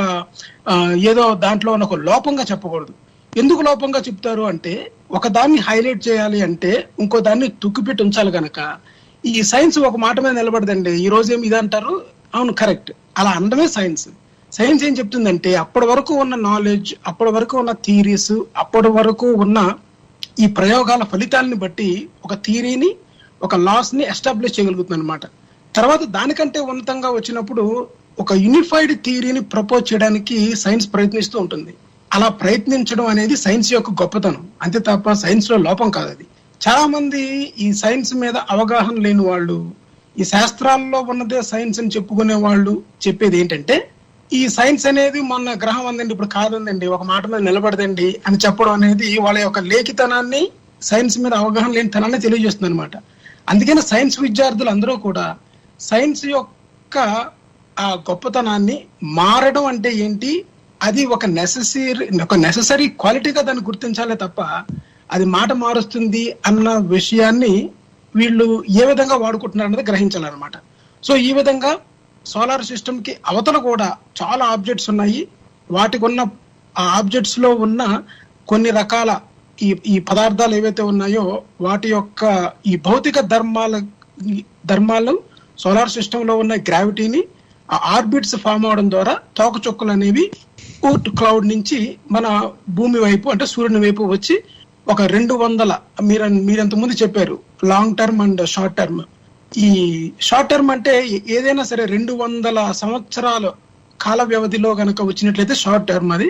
S2: ఏదో దాంట్లో ఉన్న ఒక లోపంగా చెప్పకూడదు. ఎందుకు లోపంగా చెప్తారు అంటే, ఒక దాన్ని హైలైట్ చేయాలి అంటే ఇంకో దాన్ని తుక్కిపెట్టి ఉంచాలి గనక. ఈ సైన్స్ ఒక మాట మీద నిలబడదండి. ఈ రోజు ఏమి ఇది అంటారు, అవును కరెక్ట్, అలా అనడమే సైన్స్. సైన్స్ ఏం చెప్తుందంటే అప్పటి వరకు ఉన్న నాలెడ్జ్, అప్పటి వరకు ఉన్న థియరీస్, అప్పటి వరకు ఉన్న ఈ ప్రయోగాల ఫలితాలని బట్టి ఒక థియరీని, ఒక లాస్ ని ఎస్టాబ్లిష్ చేయగలుగుతుంది అనమాట. తర్వాత దానికంటే ఉన్నతంగా వచ్చినప్పుడు ఒక యూనిఫైడ్ థియరీని ప్రపోజ్ చేయడానికి సైన్స్ ప్రయత్నిస్తూ ఉంటుంది. అలా ప్రయత్నించడం అనేది సైన్స్ యొక్క గొప్పతనం, అంతే తప్ప సైన్స్ లో లోపం కాదు అది. చాలా మంది ఈ సైన్స్ మీద అవగాహన లేని వాళ్ళు, ఈ శాస్త్రాల్లో ఉన్నదే సైన్స్ అని చెప్పుకునే వాళ్ళు చెప్పేది ఏంటంటే, ఈ సైన్స్ అనేది మొన్న గ్రహం అందండి ఇప్పుడు కాదండి, ఒక మాట మీద నిలబడదండి అని చెప్పడం అనేది వాళ్ళ యొక్క లేఖితనాన్ని, సైన్స్ మీద అవగాహన లేని తనాన్ని తెలియజేస్తుంది అనమాట. అందుకని సైన్స్ విద్యార్థులు అందరూ కూడా సైన్స్ యొక్క ఆ గొప్పతనాన్ని, మారడం అంటే ఏంటి, అది ఒక నెససరీ క్వాలిటీగా దాన్ని గుర్తించాలే తప్ప అది మాట మారుస్తుంది అన్న విషయాన్ని వీళ్ళు ఏ విధంగా వాడుకుంటున్నారు అన్నది గ్రహించాలన్నమాట. సో ఈ విధంగా సోలార్ సిస్టమ్ కి అవతల కూడా చాలా ఆబ్జెక్ట్స్ ఉన్నాయి. వాటికి ఉన్న ఆ ఆబ్జెక్ట్స్ లో ఉన్న కొన్ని రకాల ఈ పదార్థాలు ఏవైతే ఉన్నాయో వాటి యొక్క ఈ భౌతిక ధర్మాలు సోలార్ సిస్టమ్ లో ఉన్న గ్రావిటీని ఆ ఆర్బిట్స్ ఫామ్ అవడం ద్వారా తోకచుక్కలు అనేవి ఊర్ట్ క్లౌడ్ నుంచి మన భూమి వైపు అంటే సూర్యుని వైపు వచ్చి ఒక 200 మీరంత ముందు చెప్పారు long term and short term. ఈ షార్ట్ టర్మ్ అంటే ఏదైనా సరే 200 సంవత్సరాల కాల వ్యవధిలో గనక వచ్చినట్లయితే షార్ట్ టర్మ్ అది.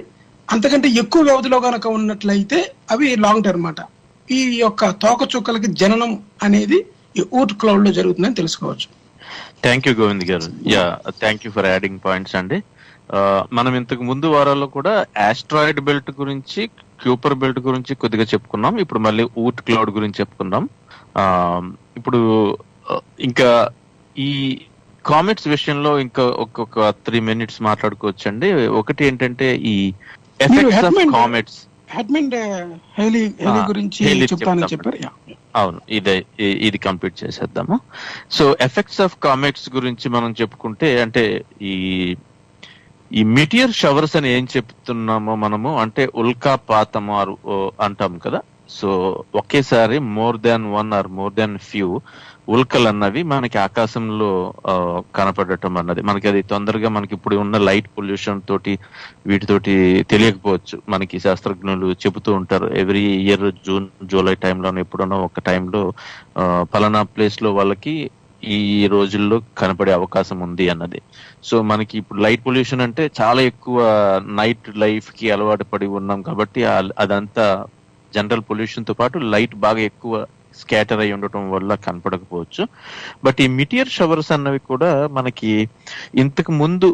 S2: అంతకంటే ఎక్కువ వ్యవధిలో గనక ఉన్నట్లయితే అవి లాంగ్ టర్మ్ అన్నమాట. ఈ యొక్క తోకచుక్కలకి జననం అనేది ఈ ఊర్ట్ క్లౌడ్ లో జరుగుతుందని తెలుసుకోవచ్చు.
S3: థ్యాంక్ యూ గోవింద్ గారు. Thank you for adding points అండి. మనం ఇంతకు ముందు వారాల్లో కూడా ఆస్ట్రాయిడ్ బెల్ట్ గురించి, క్యూపర్ బెల్ట్ గురించి కొద్దిగా చెప్పుకున్నాం. ఇప్పుడు మళ్ళీ ఊర్ట్ క్లౌడ్ గురించి చెప్పుకుందాం. ఇప్పుడు ఇంకా ఈ కామెట్స్ విషయంలో ఇంకా ఒక్కొక్క 3 minutes మాట్లాడుకోవచ్చు అండి. ఒకటి ఏంటంటే ఈ ఎఫెక్ట్స్ ఆఫ్ కామెట్స్. అవును, ఇది కంప్లీట్ చేసేద్దాము. సో ఎఫెక్ట్స్ ఆఫ్ కామెట్స్ గురించి మనం చెప్పుకుంటే, అంటే ఈ మిటియర్ షవర్స్ అని ఏం చెప్తున్నామో మనము, అంటే ఉల్కాపాతం అంటాం కదా. సో ఒకేసారి more than 1 or more than few ఉల్కలు అన్నవి మనకి ఆకాశంలో కనపడటం అన్నది, మనకి అది తొందరగా మనకి ఇప్పుడు ఉన్న లైట్ పొల్యూషన్ తోటి వీటితోటి తెలియకపోవచ్చు. మనకి శాస్త్రజ్ఞులు చెబుతూ ఉంటారు ఎవ్రీ ఇయర్ జూన్ జూలై టైంలో ఎప్పుడున్నా ఒక టైంలో ఫలానా ప్లేస్ లో వాళ్ళకి ఈ రోజుల్లో కనపడే అవకాశం ఉంది అన్నది. సో మనకి ఇప్పుడు లైట్ పొల్యూషన్ అంటే చాలా ఎక్కువ నైట్ లైఫ్ కి అలవాటు పడి ఉన్నాం కాబట్టి అదంతా జనరల్ పొల్యూషన్ తో పాటు లైట్ బాగా ఎక్కువ స్కాటర్ అయి ఉండటం వల్ల కనపడకపోవచ్చు. బట్ ఈ మిటియర్ షవర్స్ అన్నవి కూడా మనకి ఇంతకు ముందు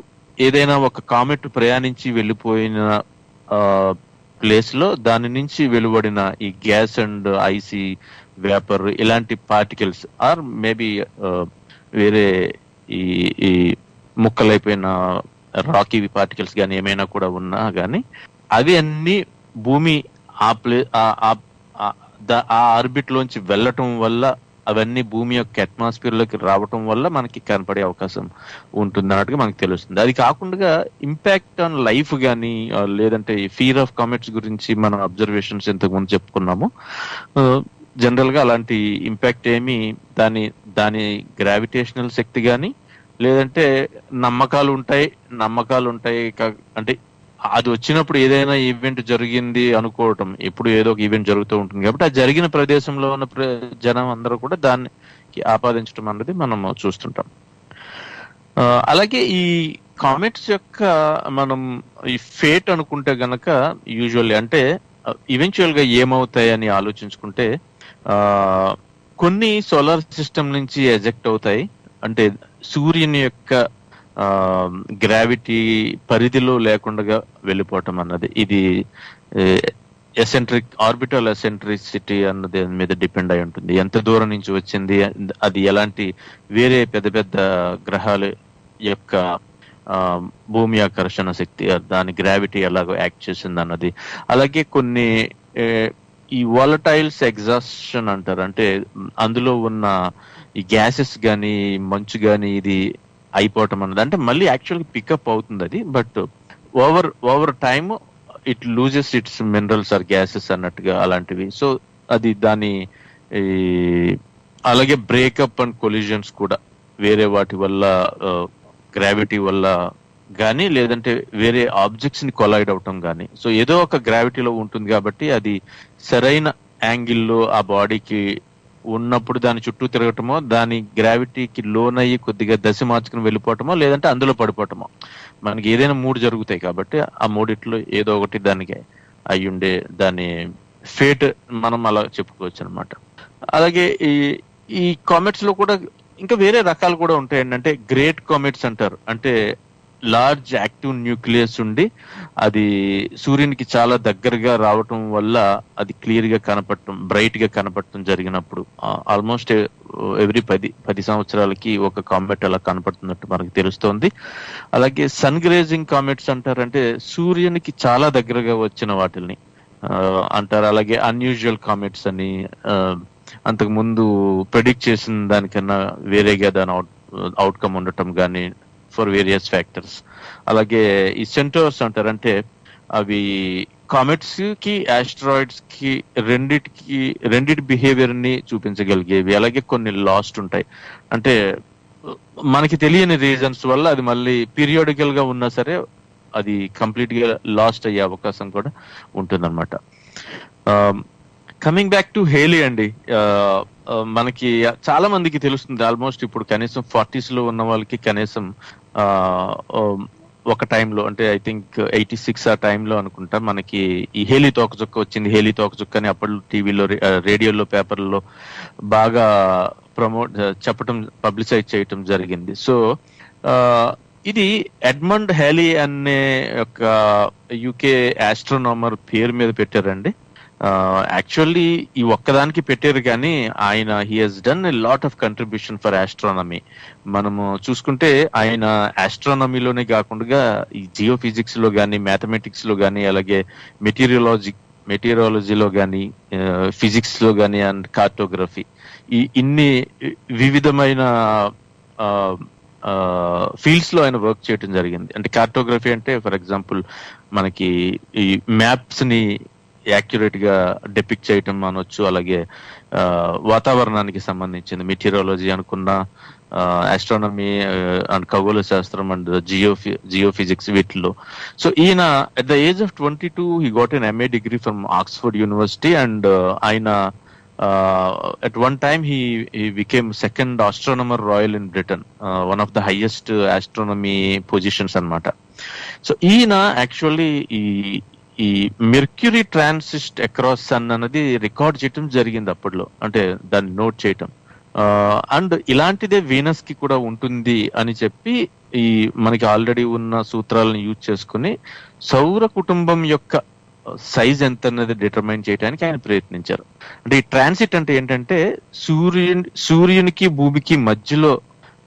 S3: ఏదైనా ఒక కామెట్ ప్రయాణించి వెళ్ళిపోయిన ప్లేస్ లో దాని నుంచి వెలువడిన ఈ గ్యాస్ అండ్ ఐసీ వేపర్ ఇలాంటి పార్టికల్స్ ఆర్ మేబీ వేరే ఈ ముక్కలైపోయిన రాకీ పార్టికల్స్ కానీ ఏమైనా కూడా ఉన్నా కానీ అవి అన్ని భూమి ఆ ఆర్బిట్ లోంచి వెళ్ళటం వల్ల, అవన్నీ భూమి యొక్క అట్మాస్ఫియర్ లోకి రావటం వల్ల మనకి కనపడే అవకాశం ఉంటుంది అన్నట్టుగా మనకు తెలుస్తుంది. అది కాకుండా ఇంపాక్ట్ ఆన్ లైఫ్ కానీ, లేదంటే ఫియర్ ఆఫ్ కామెట్స్ గురించి మనం అబ్జర్వేషన్స్ ఇంతకు ముందు చెప్పుకున్నాము. జనరల్ గా అలాంటి ఇంపాక్ట్ ఏమి దాని గ్రావిటేషనల్ శక్తి కానీ, లేదంటే నమ్మకాలు ఉంటాయి. అంటే అది వచ్చినప్పుడు ఏదైనా ఈవెంట్ జరిగింది అనుకోవటం, ఎప్పుడు ఏదో ఒక ఈవెంట్ జరుగుతూ ఉంటుంది కాబట్టి ఆ జరిగిన ప్రదేశంలో ఉన్న జనం అందరూ కూడా దాన్ని ఆపాదించడం అన్నది మనం చూస్తుంటాం. అలాగే ఈ కామెట్స్ యొక్క మనం ఈ ఫేట్ అనుకుంటే గనక యూజువల్లీ అంటే ఈవెన్చువల్ గా ఏమవుతాయని ఆలోచించుకుంటే, కొన్ని సోలార్ సిస్టమ్ నుంచి ఎజెక్ట్ అవుతాయి. అంటే సూర్యుని యొక్క గ్రావిటీ పరిధిలో లేకుండా వెళ్ళిపోవటం అన్నది, ఇది ఆర్బిటల్ ఎసెంట్రిసిటీ అన్నది మీద డిపెండ్ అయి ఉంటుంది. ఎంత దూరం నుంచి వచ్చింది, అది ఎలాంటి వేరే పెద్ద పెద్ద గ్రహాల యొక్క భూమి ఆకర్షణ శక్తి, దాని గ్రావిటీ ఎలాగో యాక్ట్ చేసింది అన్నది. అలాగే కొన్ని ఈ వాలటైల్స్ ఎగ్జాస్షన్ అంటారు, అంటే అందులో ఉన్న ఈ గ్యాసెస్ కానీ మంచు కానీ ఇది అయిపోవటం అన్నది, అంటే మళ్ళీ యాక్చువల్గా పికప్ అవుతుంది అది, but over time it loses its minerals or gases అన్నట్టుగా అలాంటివి. సో అది దాని అలాగే బ్రేకప్ అండ్ కొలిజన్స్ కూడా వేరే వాటి వల్ల, గ్రావిటీ వల్ల కానీ, లేదంటే వేరే ఆబ్జెక్ట్స్ ని కొలైడ్ అవటం కానీ. సో ఏదో ఒక గ్రావిటీలో ఉంటుంది కాబట్టి అది సరైన యాంగిల్లో ఆ బాడీకి ఉన్నప్పుడు దాని చుట్టూ తిరగటమో, దాని గ్రావిటీకి లోన్ అయ్యి కొద్దిగా దశ మార్చుకుని వెళ్ళిపోవటమో, లేదంటే అందులో పడిపోవటమో. మనకి ఏదైనా 3 జరుగుతాయి కాబట్టి ఆ మూడిట్లో ఏదో ఒకటి దానికి అయ్యుండే దాని ఫేట్ మనం అలా చెప్పుకోవచ్చు అనమాట. అలాగే ఈ కామెట్స్ లో కూడా ఇంకా వేరే రకాలు కూడా ఉంటాయండి. అంటే గ్రేట్ కామెట్స్ అంటారు. అంటే లార్జ్ యాక్టివ్ న్యూక్లియస్ ఉండి అది సూర్యునికి చాలా దగ్గరగా రావటం వల్ల అది క్లియర్ గా కనపడటం, బ్రైట్ గా కనపడటం జరిగినప్పుడు ఆల్మోస్ట్ ఎవ్రీ 10 సంవత్సరాలకి ఒక కామెట్ అలా కనపడుతున్నట్టు మనకు తెలుస్తోంది. అలాగే సన్ గ్రేజింగ్ కామెట్స్ అంటారు. అంటే సూర్యునికి చాలా దగ్గరగా వచ్చిన వాటిని అంటారు. అలాగే అన్యూజువల్ కామెట్స్ అని, అంతకు ముందు ప్రెడిక్ట్ చేసిన దానికన్నా వేరేగా దాని అవుట్కమ్ ఉండటం కానీ ఫర్ వేరియస్ ఫ్యాక్టర్స్. అలాగే ఈ సెంటోర్స్ అంటారు. అంటే అవి కామెట్స్ కి ఆస్ట్రాయిడ్స్ కి రెండిటి బిహేవియర్ ని చూపించగలిగేవి. అలాగే కొన్ని లాస్ట్ ఉంటాయి. అంటే మనకి తెలియని రీజన్స్ వల్ల అది మళ్ళీ పీరియాడికల్ గా ఉన్నా సరే అది కంప్లీట్ గా లాస్ట్ అయ్యే అవకాశం కూడా ఉంటుందన్నమాట. కమింగ్ బ్యాక్ టు హేలీ అండి, మనకి చాలా మందికి తెలుస్తుంది. ఆల్మోస్ట్ ఇప్పుడు కనీసం 40s లో ఉన్న వాళ్ళకి కనీసం ఒక టైంలో, అంటే ఐ థింక్ 86 ఆ టైంలో అనుకుంటా, మనకి ఈ హేలీ తోకచుక్క వచ్చింది. హేలీ తోకచుక్క అని అప్పుడు టీవీలో, రేడియోలో, పేపర్లో బాగా చెప్పటం, పబ్లిసైజ్ చేయటం జరిగింది. సో ఇది ఎడ్మండ్ హేలీ అనే ఒక యూకే ఆస్ట్రోనామర్ పేరు మీద పెట్టారండి. యాక్చువల్లీ ఈ ఒక్కదానికి పెట్టారు కానీ ఆయన he has done a lot of contribution for astronomy. మనము చూసుకుంటే ఆయన ఆస్ట్రానమీలోనే కాకుండా ఈ జియో ఫిజిక్స్ లో కానీ, మ్యాథమెటిక్స్ లో కానీ, అలాగే మెటీరియాలజీలో కానీ, ఫిజిక్స్ లో కానీ అండ్ కార్టోగ్రఫీ, ఈ ఇన్ని వివిధమైన ఫీల్డ్స్ లో ఆయన వర్క్ చేయడం జరిగింది. అంటే కార్టోగ్రఫీ అంటే ఫర్ ఎగ్జాంపుల్ మనకి ఈ మ్యాప్స్ ని యాక్యురేట్ గా డెపిక్ట్ చేయటం అనొచ్చు. అలాగే వాతావరణానికి సంబంధించింది మెటీరియాలజీ అనుకున్న, ఆస్ట్రానమీ అండ్ ఖగోళ శాస్త్రం అండ్ జియో ఫిజిక్స్ వీటిలో. సో ఈయన at the age of 22 he got N MA degree from Oxford university and ఆయన at one time he became second astronomer royal in Britain, one of the highest astronomy positions అన్నమాట. So ఈయన actually ఈ mercury transit across sun అన్నది record చేయటం జరిగింది అప్పట్లో, అంటే దాన్ని నోట్ చేయటం. అండ్ ఇలాంటిదే వీనస్ కి కూడా ఉంటుంది అని చెప్పి ఈ మనకి ఆల్రెడీ ఉన్న సూత్రాలను యూజ్ చేసుకుని సౌర కుటుంబం యొక్క సైజ్ ఎంత అన్నది డిటర్మైన్ చేయడానికి ఆయన ప్రయత్నించారు. అంటే ఈ ట్రాన్సిట్ అంటే ఏంటంటే సూర్యునికి భూమికి మధ్యలో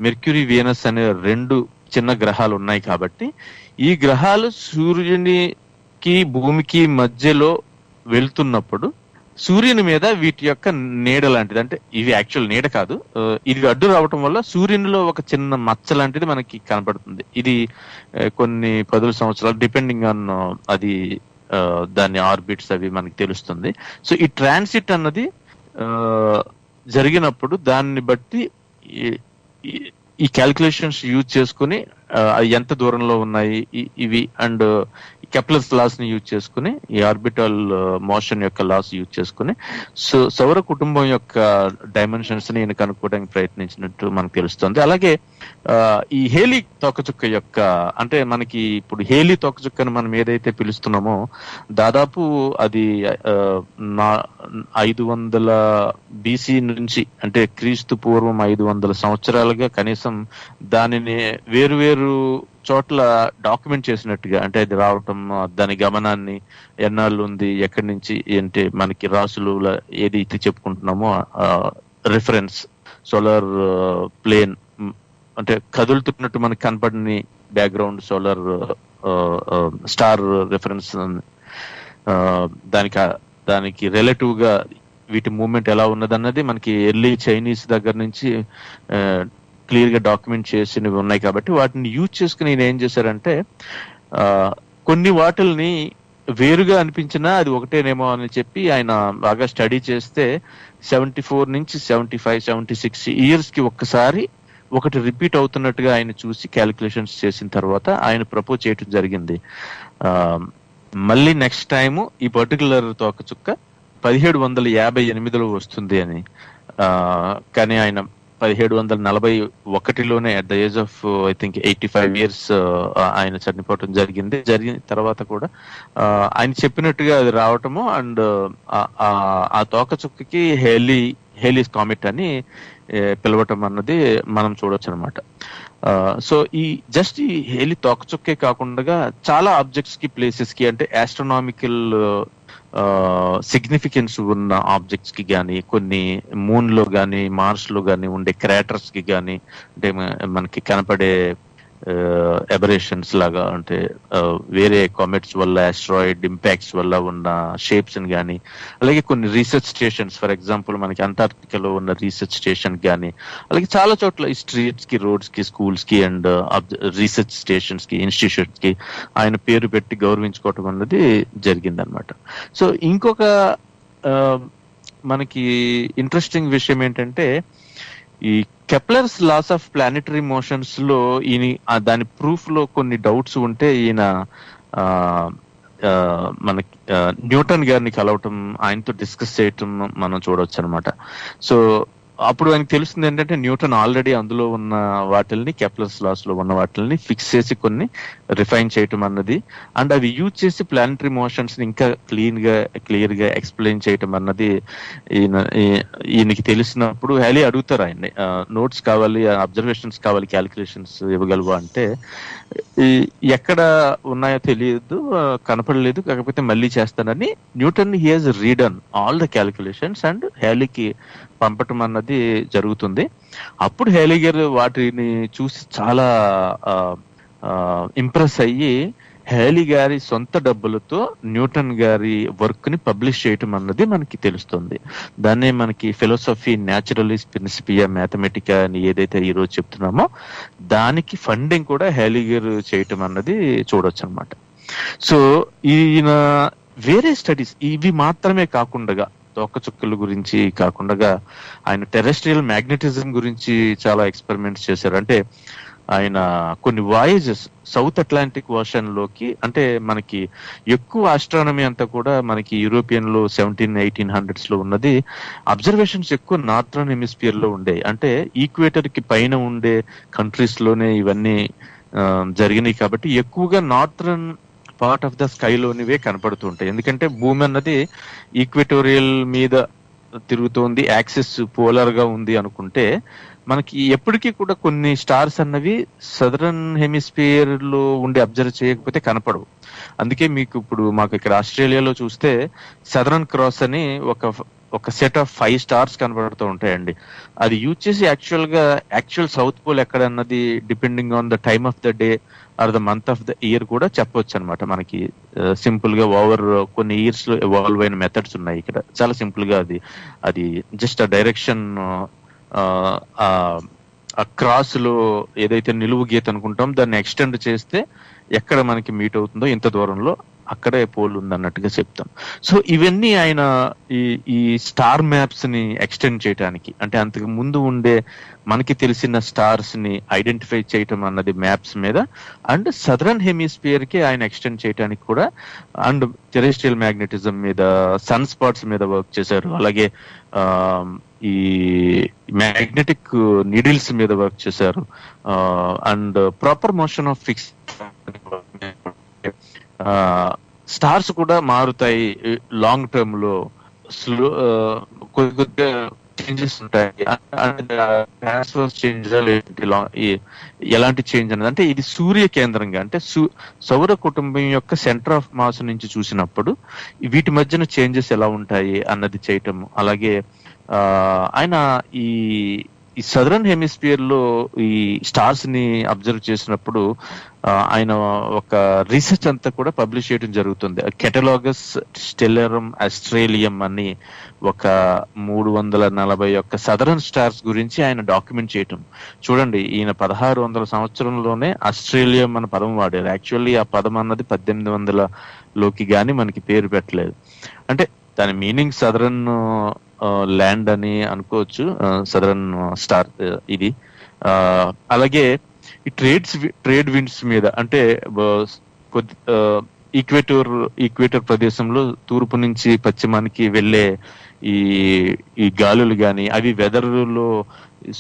S3: మెర్క్యూరీ, వీనస్ అనే 2 చిన్న గ్రహాలు ఉన్నాయి కాబట్టి ఈ గ్రహాలు సూర్యునికి భూమికి మధ్యలో వెళ్తున్నప్పుడు సూర్యుని మీద వీటి యొక్క నీడ లాంటిది, అంటే ఇది యాక్చువల్ నీడ కాదు, ఇది అడ్డు రావటం వల్ల సూర్యునిలో ఒక చిన్న మచ్చ లాంటిది మనకి కనపడుతుంది. ఇది కొన్ని 10 సంవత్సరాలు డిపెండింగ్ ఆన్ అది దాని ఆర్బిట్స్ అవి మనకి తెలుస్తుంది. సో ఈ ట్రాన్సిట్ అన్నది జరిగినప్పుడు దాన్ని బట్టి ఈ క్యాల్కులేషన్స్ యూజ్ చేసుకుని ఎంత దూరంలో ఉన్నాయి ఇవి అండ్ కెప్లర్స్ లాస్ ని యూజ్ చేసుకుని, ఈ ఆర్బిటల్ మోషన్ యొక్క లాస్ యూజ్ చేసుకుని సౌర కుటుంబం యొక్క డైమెన్షన్స్ ని ఈయన కనుక్కోవడానికి ప్రయత్నించినట్టు మనకు తెలుస్తుంది. అలాగే ఈ హేలీ తోకచుక్క యొక్క, అంటే మనకి ఇప్పుడు హేలీ తోకచుక్కని మనం ఏదైతే పిలుస్తున్నామో దాదాపు అది 500 BC నుంచి, అంటే క్రీస్తు పూర్వం 500 సంవత్సరాలుగా కనీసం దానిని వేరు చోట్ల డాక్యుమెంట్ చేసినట్టుగా, అంటే అది రావటం, దాని గమనాన్ని ఎన్నాళ్ళు ఉంది, ఎక్కడి నుంచి, అంటే మనకి రాసులు ఏదైతే చెప్పుకుంటున్నామో రిఫరెన్స్ సోలార్ ప్లేన్, అంటే కదులుతున్నట్టు మనకి కనపడని బ్యాక్గ్రౌండ్ సోలార్ స్టార్ రిఫరెన్స్, దానికి రిలేటివ్ గా వీటి మూవ్మెంట్ ఎలా ఉన్నదన్నది మనకి ఎర్లీ చైనీస్ దగ్గర నుంచి క్లియర్ గా డాక్యుమెంట్ చేసినవి ఉన్నాయి. కాబట్టి వాటిని యూజ్ చేసుకుని ఈయన ఏం చేశారంటే కొన్ని వాటిల్ని వేరుగా అనిపించినా అది ఒకటేనేమో అని చెప్పి ఆయన బాగా స్టడీ చేస్తే 74 నుంచి 75, 76 ఇయర్స్ కి ఒక్కసారి ఒకటి రిపీట్ అవుతున్నట్టుగా ఆయన చూసి క్యాలిక్యులేషన్స్ చేసిన తర్వాత ఆయన ప్రపోజ్ చేయటం జరిగింది. మళ్ళీ నెక్స్ట్ టైము ఈ పర్టికులర్ తోకచుక్క 1758లో వస్తుంది అని. కానీ ఆయన 1741లోనే at the age of I think 85 years ఆయన చనిపోవటం జరిగిన తర్వాత కూడా ఆయన చెప్పినట్టుగా అది రావటము అండ్ ఆ తోకచుక్కకి హేలీస్ కామెట్ అని పిలవటం అన్నది మనం చూడొచ్చు అనమాట. సో ఈ హేలీ తోకచుక్కే కాకుండా చాలా ఆబ్జెక్ట్స్ కి, ప్లేసెస్ కి, అంటే ఆస్ట్రోనామికల్ సిగ్నిఫికెన్స్ ఉన్న ఆబ్జెక్ట్స్ కి కానీ, కొన్ని మూన్ లో కానీ మార్స్ లో కానీ ఉండే క్రాటర్స్ కి కానీ, అంటే మనకి కనపడే ఎబరేషన్స్ లాగా, అంటే వేరే కామెట్స్ వల్ల, ఆస్ట్రాయిడ్ ఇంపాక్ట్స్ వల్ల ఉన్న షేప్స్ కానీ, అలాగే కొన్ని రీసెర్చ్ స్టేషన్స్, ఫర్ ఎగ్జాంపుల్ మనకి అంటార్క్టికాలో ఉన్న రీసెర్చ్ స్టేషన్ కానీ, అలాగే చాలా చోట్ల ఈ స్ట్రీట్స్ కి, రోడ్స్ కి, స్కూల్స్ కి అండ్ రీసెర్చ్ స్టేషన్స్ కి, ఇన్స్టిట్యూట్స్ కి ఆయన పేరు పెట్టి గౌరవించుకోవటం అన్నది జరిగిందనమాట. సో ఇంకొక మనకి ఇంట్రెస్టింగ్ విషయం ఏంటంటే, ఈ Kepler's laws of planetary motions లో దాని ప్రూఫ్ లో కొన్ని డౌట్స్ ఉంటే ఈయన మనకి న్యూటన్ గారిని కలవటం, ఆయనతో డిస్కస్ చేయటం మనం చూడవచ్చు అనమాట. సో అప్పుడు ఆయనకు తెలుస్తుంది ఏంటంటే న్యూటన్ ఆల్రెడీ అందులో ఉన్న వాటిల్ని, కెప్లర్స్ లాస్ లో ఉన్న వాటిల్ని ఫిక్స్ చేసి కొన్ని రిఫైన్ చేయటం అన్నది, అండ్ అవి యూజ్ చేసి ప్లానటరీ మోషన్స్ ని ఇంకా క్లియర్ గా ఎక్స్ప్లెయిన్ చేయటం అన్నది ఈయనకి తెలిసినప్పుడు హేలీ అడుగుతారు ఆయన్ని, నోట్స్ కావాలి, అబ్జర్వేషన్స్ కావాలి, క్యాలిక్యులేషన్స్ ఇవ్వగలవా అంటే, ఎక్కడ ఉన్నాయో తెలియదు, కనపడలేదు, కాకపోతే మళ్ళీ చేస్తానని Newton he has redone all the calculations and హేలీకి పంపటం అన్నది జరుగుతుంది. అప్పుడు హేలీ గారు వాటిని చూసి చాలా ఇంప్రెస్ అయ్యి హేలీ గారి సొంత డబ్బులతో న్యూటన్ గారి వర్క్ ని పబ్లిష్ చేయటం అన్నది మనకి తెలుస్తుంది. దాన్నే మనకి ఫిలాసఫీ న్యాచురలిస్ ప్రిన్సిపియా మ్యాథమెటికా అని ఏదైతే ఈ రోజు చెప్తున్నామో దానికి ఫండింగ్ కూడా హేలీ గారు చేయటం అన్నది చూడొచ్చు అనమాట. సో ఈయన వేరే స్టడీస్ ఇవి మాత్రమే కాకుండా, తోకచుక్కల గురించి కాకుండా ఆయన టెరెస్ట్రియల్ మ్యాగ్నెటిజం గురించి చాలా ఎక్స్పెరిమెంట్స్ చేశారు. అంటే ఆయన కొన్ని వాయేజెస్ సౌత్ అట్లాంటిక్ ఓషన్ లోకి, అంటే మనకి ఎక్కువ ఆస్ట్రానమీ అంతా కూడా మనకి యూరోపియన్ లో 1700-1800s లో ఉన్నది, అబ్జర్వేషన్స్ ఎక్కువ నార్థరన్ హెమిస్ఫియర్ లో ఉండే, అంటే ఈక్వేటర్ కి పైన ఉండే కంట్రీస్ లోనే ఇవన్నీ జరిగినాయి. కాబట్టి ఎక్కువగా నార్థరన్ పార్ట్ ఆఫ్ ద స్కైలోనివే కనపడుతూ ఉంటాయి. ఎందుకంటే భూమి అన్నది ఈక్వెటోరియల్ మీద తిరుగుతోంది, యాక్సిస్ పోలార్ గా ఉంది అనుకుంటే, మనకి ఎప్పటికీ కూడా కొన్ని స్టార్స్ అన్నవి సదరన్ హెమిస్ఫియర్ లో ఉండి అబ్జర్వ్ చేయకపోతే కనపడవు. అందుకే మీకు ఇప్పుడు మాకు ఇక్కడ ఆస్ట్రేలియాలో చూస్తే సదరన్ క్రాస్ అని ఒక సెట్ ఆఫ్ 5 stars కనబడుతూ ఉంటాయండి. అది యూజ్ చేసి యాక్చువల్ సౌత్ పోల్ ఎక్కడ అన్నది depending on the time of the day or the month of the year కూడా చెప్పొచ్చు అనమాట. మనకి సింపుల్ గా ఓవర్ కొన్ని ఇయర్స్ లో ఎవాల్వ్ అయిన మెథడ్స్ ఉన్నాయి ఇక్కడ. చాలా సింపుల్ గా అది జస్ట్ ఆ డైరెక్షన్, ఆ క్రాస్ లో ఏదైతే నిలువు గీత అనుకుంటాం దాన్ని ఎక్స్టెండ్ చేస్తే ఎక్కడ మనకి మీట్ అవుతుందో ఇంత దూరంలో అక్కడే పోల్ ఉంది అన్నట్టుగా చెప్తాం. సో ఇవన్నీ ఆయన ఈ స్టార్ మ్యాప్స్ ని ఎక్స్టెండ్ చేయడానికి, అంటే అంతకు ముందు ఉండే మనకి తెలిసిన స్టార్స్ ని ఐడెంటిఫై చేయటం అన్నది మ్యాప్స్ మీద, అండ్ సదరన్ హెమిస్ఫియర్ కి ఆయన ఎక్స్టెండ్ చేయడానికి కూడా, అండ్ టెరెస్ట్రియల్ మ్యాగ్నెటిజం మీద, సన్ స్పాట్స్ మీద వర్క్ చేశారు. అలాగే ఈ మ్యాగ్నెటిక్ నీడిల్స్ మీద వర్క్ చేశారు, and proper motion of fix stars కూడా మారుతాయి లాంగ్ టర్మ్ లో, స్లో కొద్దిగా చేంజెస్ ఉంటాయి. ఎలాంటి చేంజ్ అనేది, అంటే ఇది సూర్య కేంద్రంగా, అంటే సౌర కుటుంబం యొక్క సెంటర్ ఆఫ్ మాస్ నుంచి చూసినప్పుడు వీటి మధ్యన చేంజెస్ ఎలా ఉంటాయి అన్నది చేయటం. అలాగే ఆయన ఈ సదరన్ హెమిస్ఫియర్ లో ఈ స్టార్స్ ని అబ్జర్వ్ చేసినప్పుడు ఆయన ఒక రీసెర్చ్ అంతా కూడా పబ్లిష్ చేయడం జరుగుతుంది. కెటలాగస్ స్టెల్లరం ఆస్ట్రేలియం అని ఒక 341 సదరన్ స్టార్స్ గురించి ఆయన డాక్యుమెంట్ చేయటం. చూడండి, ఈయన 1600 సంవత్సరంలోనే ఆస్ట్రేలియం అన్న పదం వాడారు. యాక్చువల్లీ ఆ పదం అన్నది 1800లోకి గాని మనకి పేరు పెట్టలేదు. అంటే దాని మీనింగ్ సదరన్ ల్యాండ్ అని అనుకోవచ్చు, సదరన్ స్టార్ ఇది. అలాగే ఈ ట్రేడ్ విండ్స్ మీద, అంటే ఈక్వేటర్ ప్రదేశంలో తూర్పు నుంచి పశ్చిమానికి వెళ్లే ఈ ఈ గాలులు కానీ అవి వెదర్లో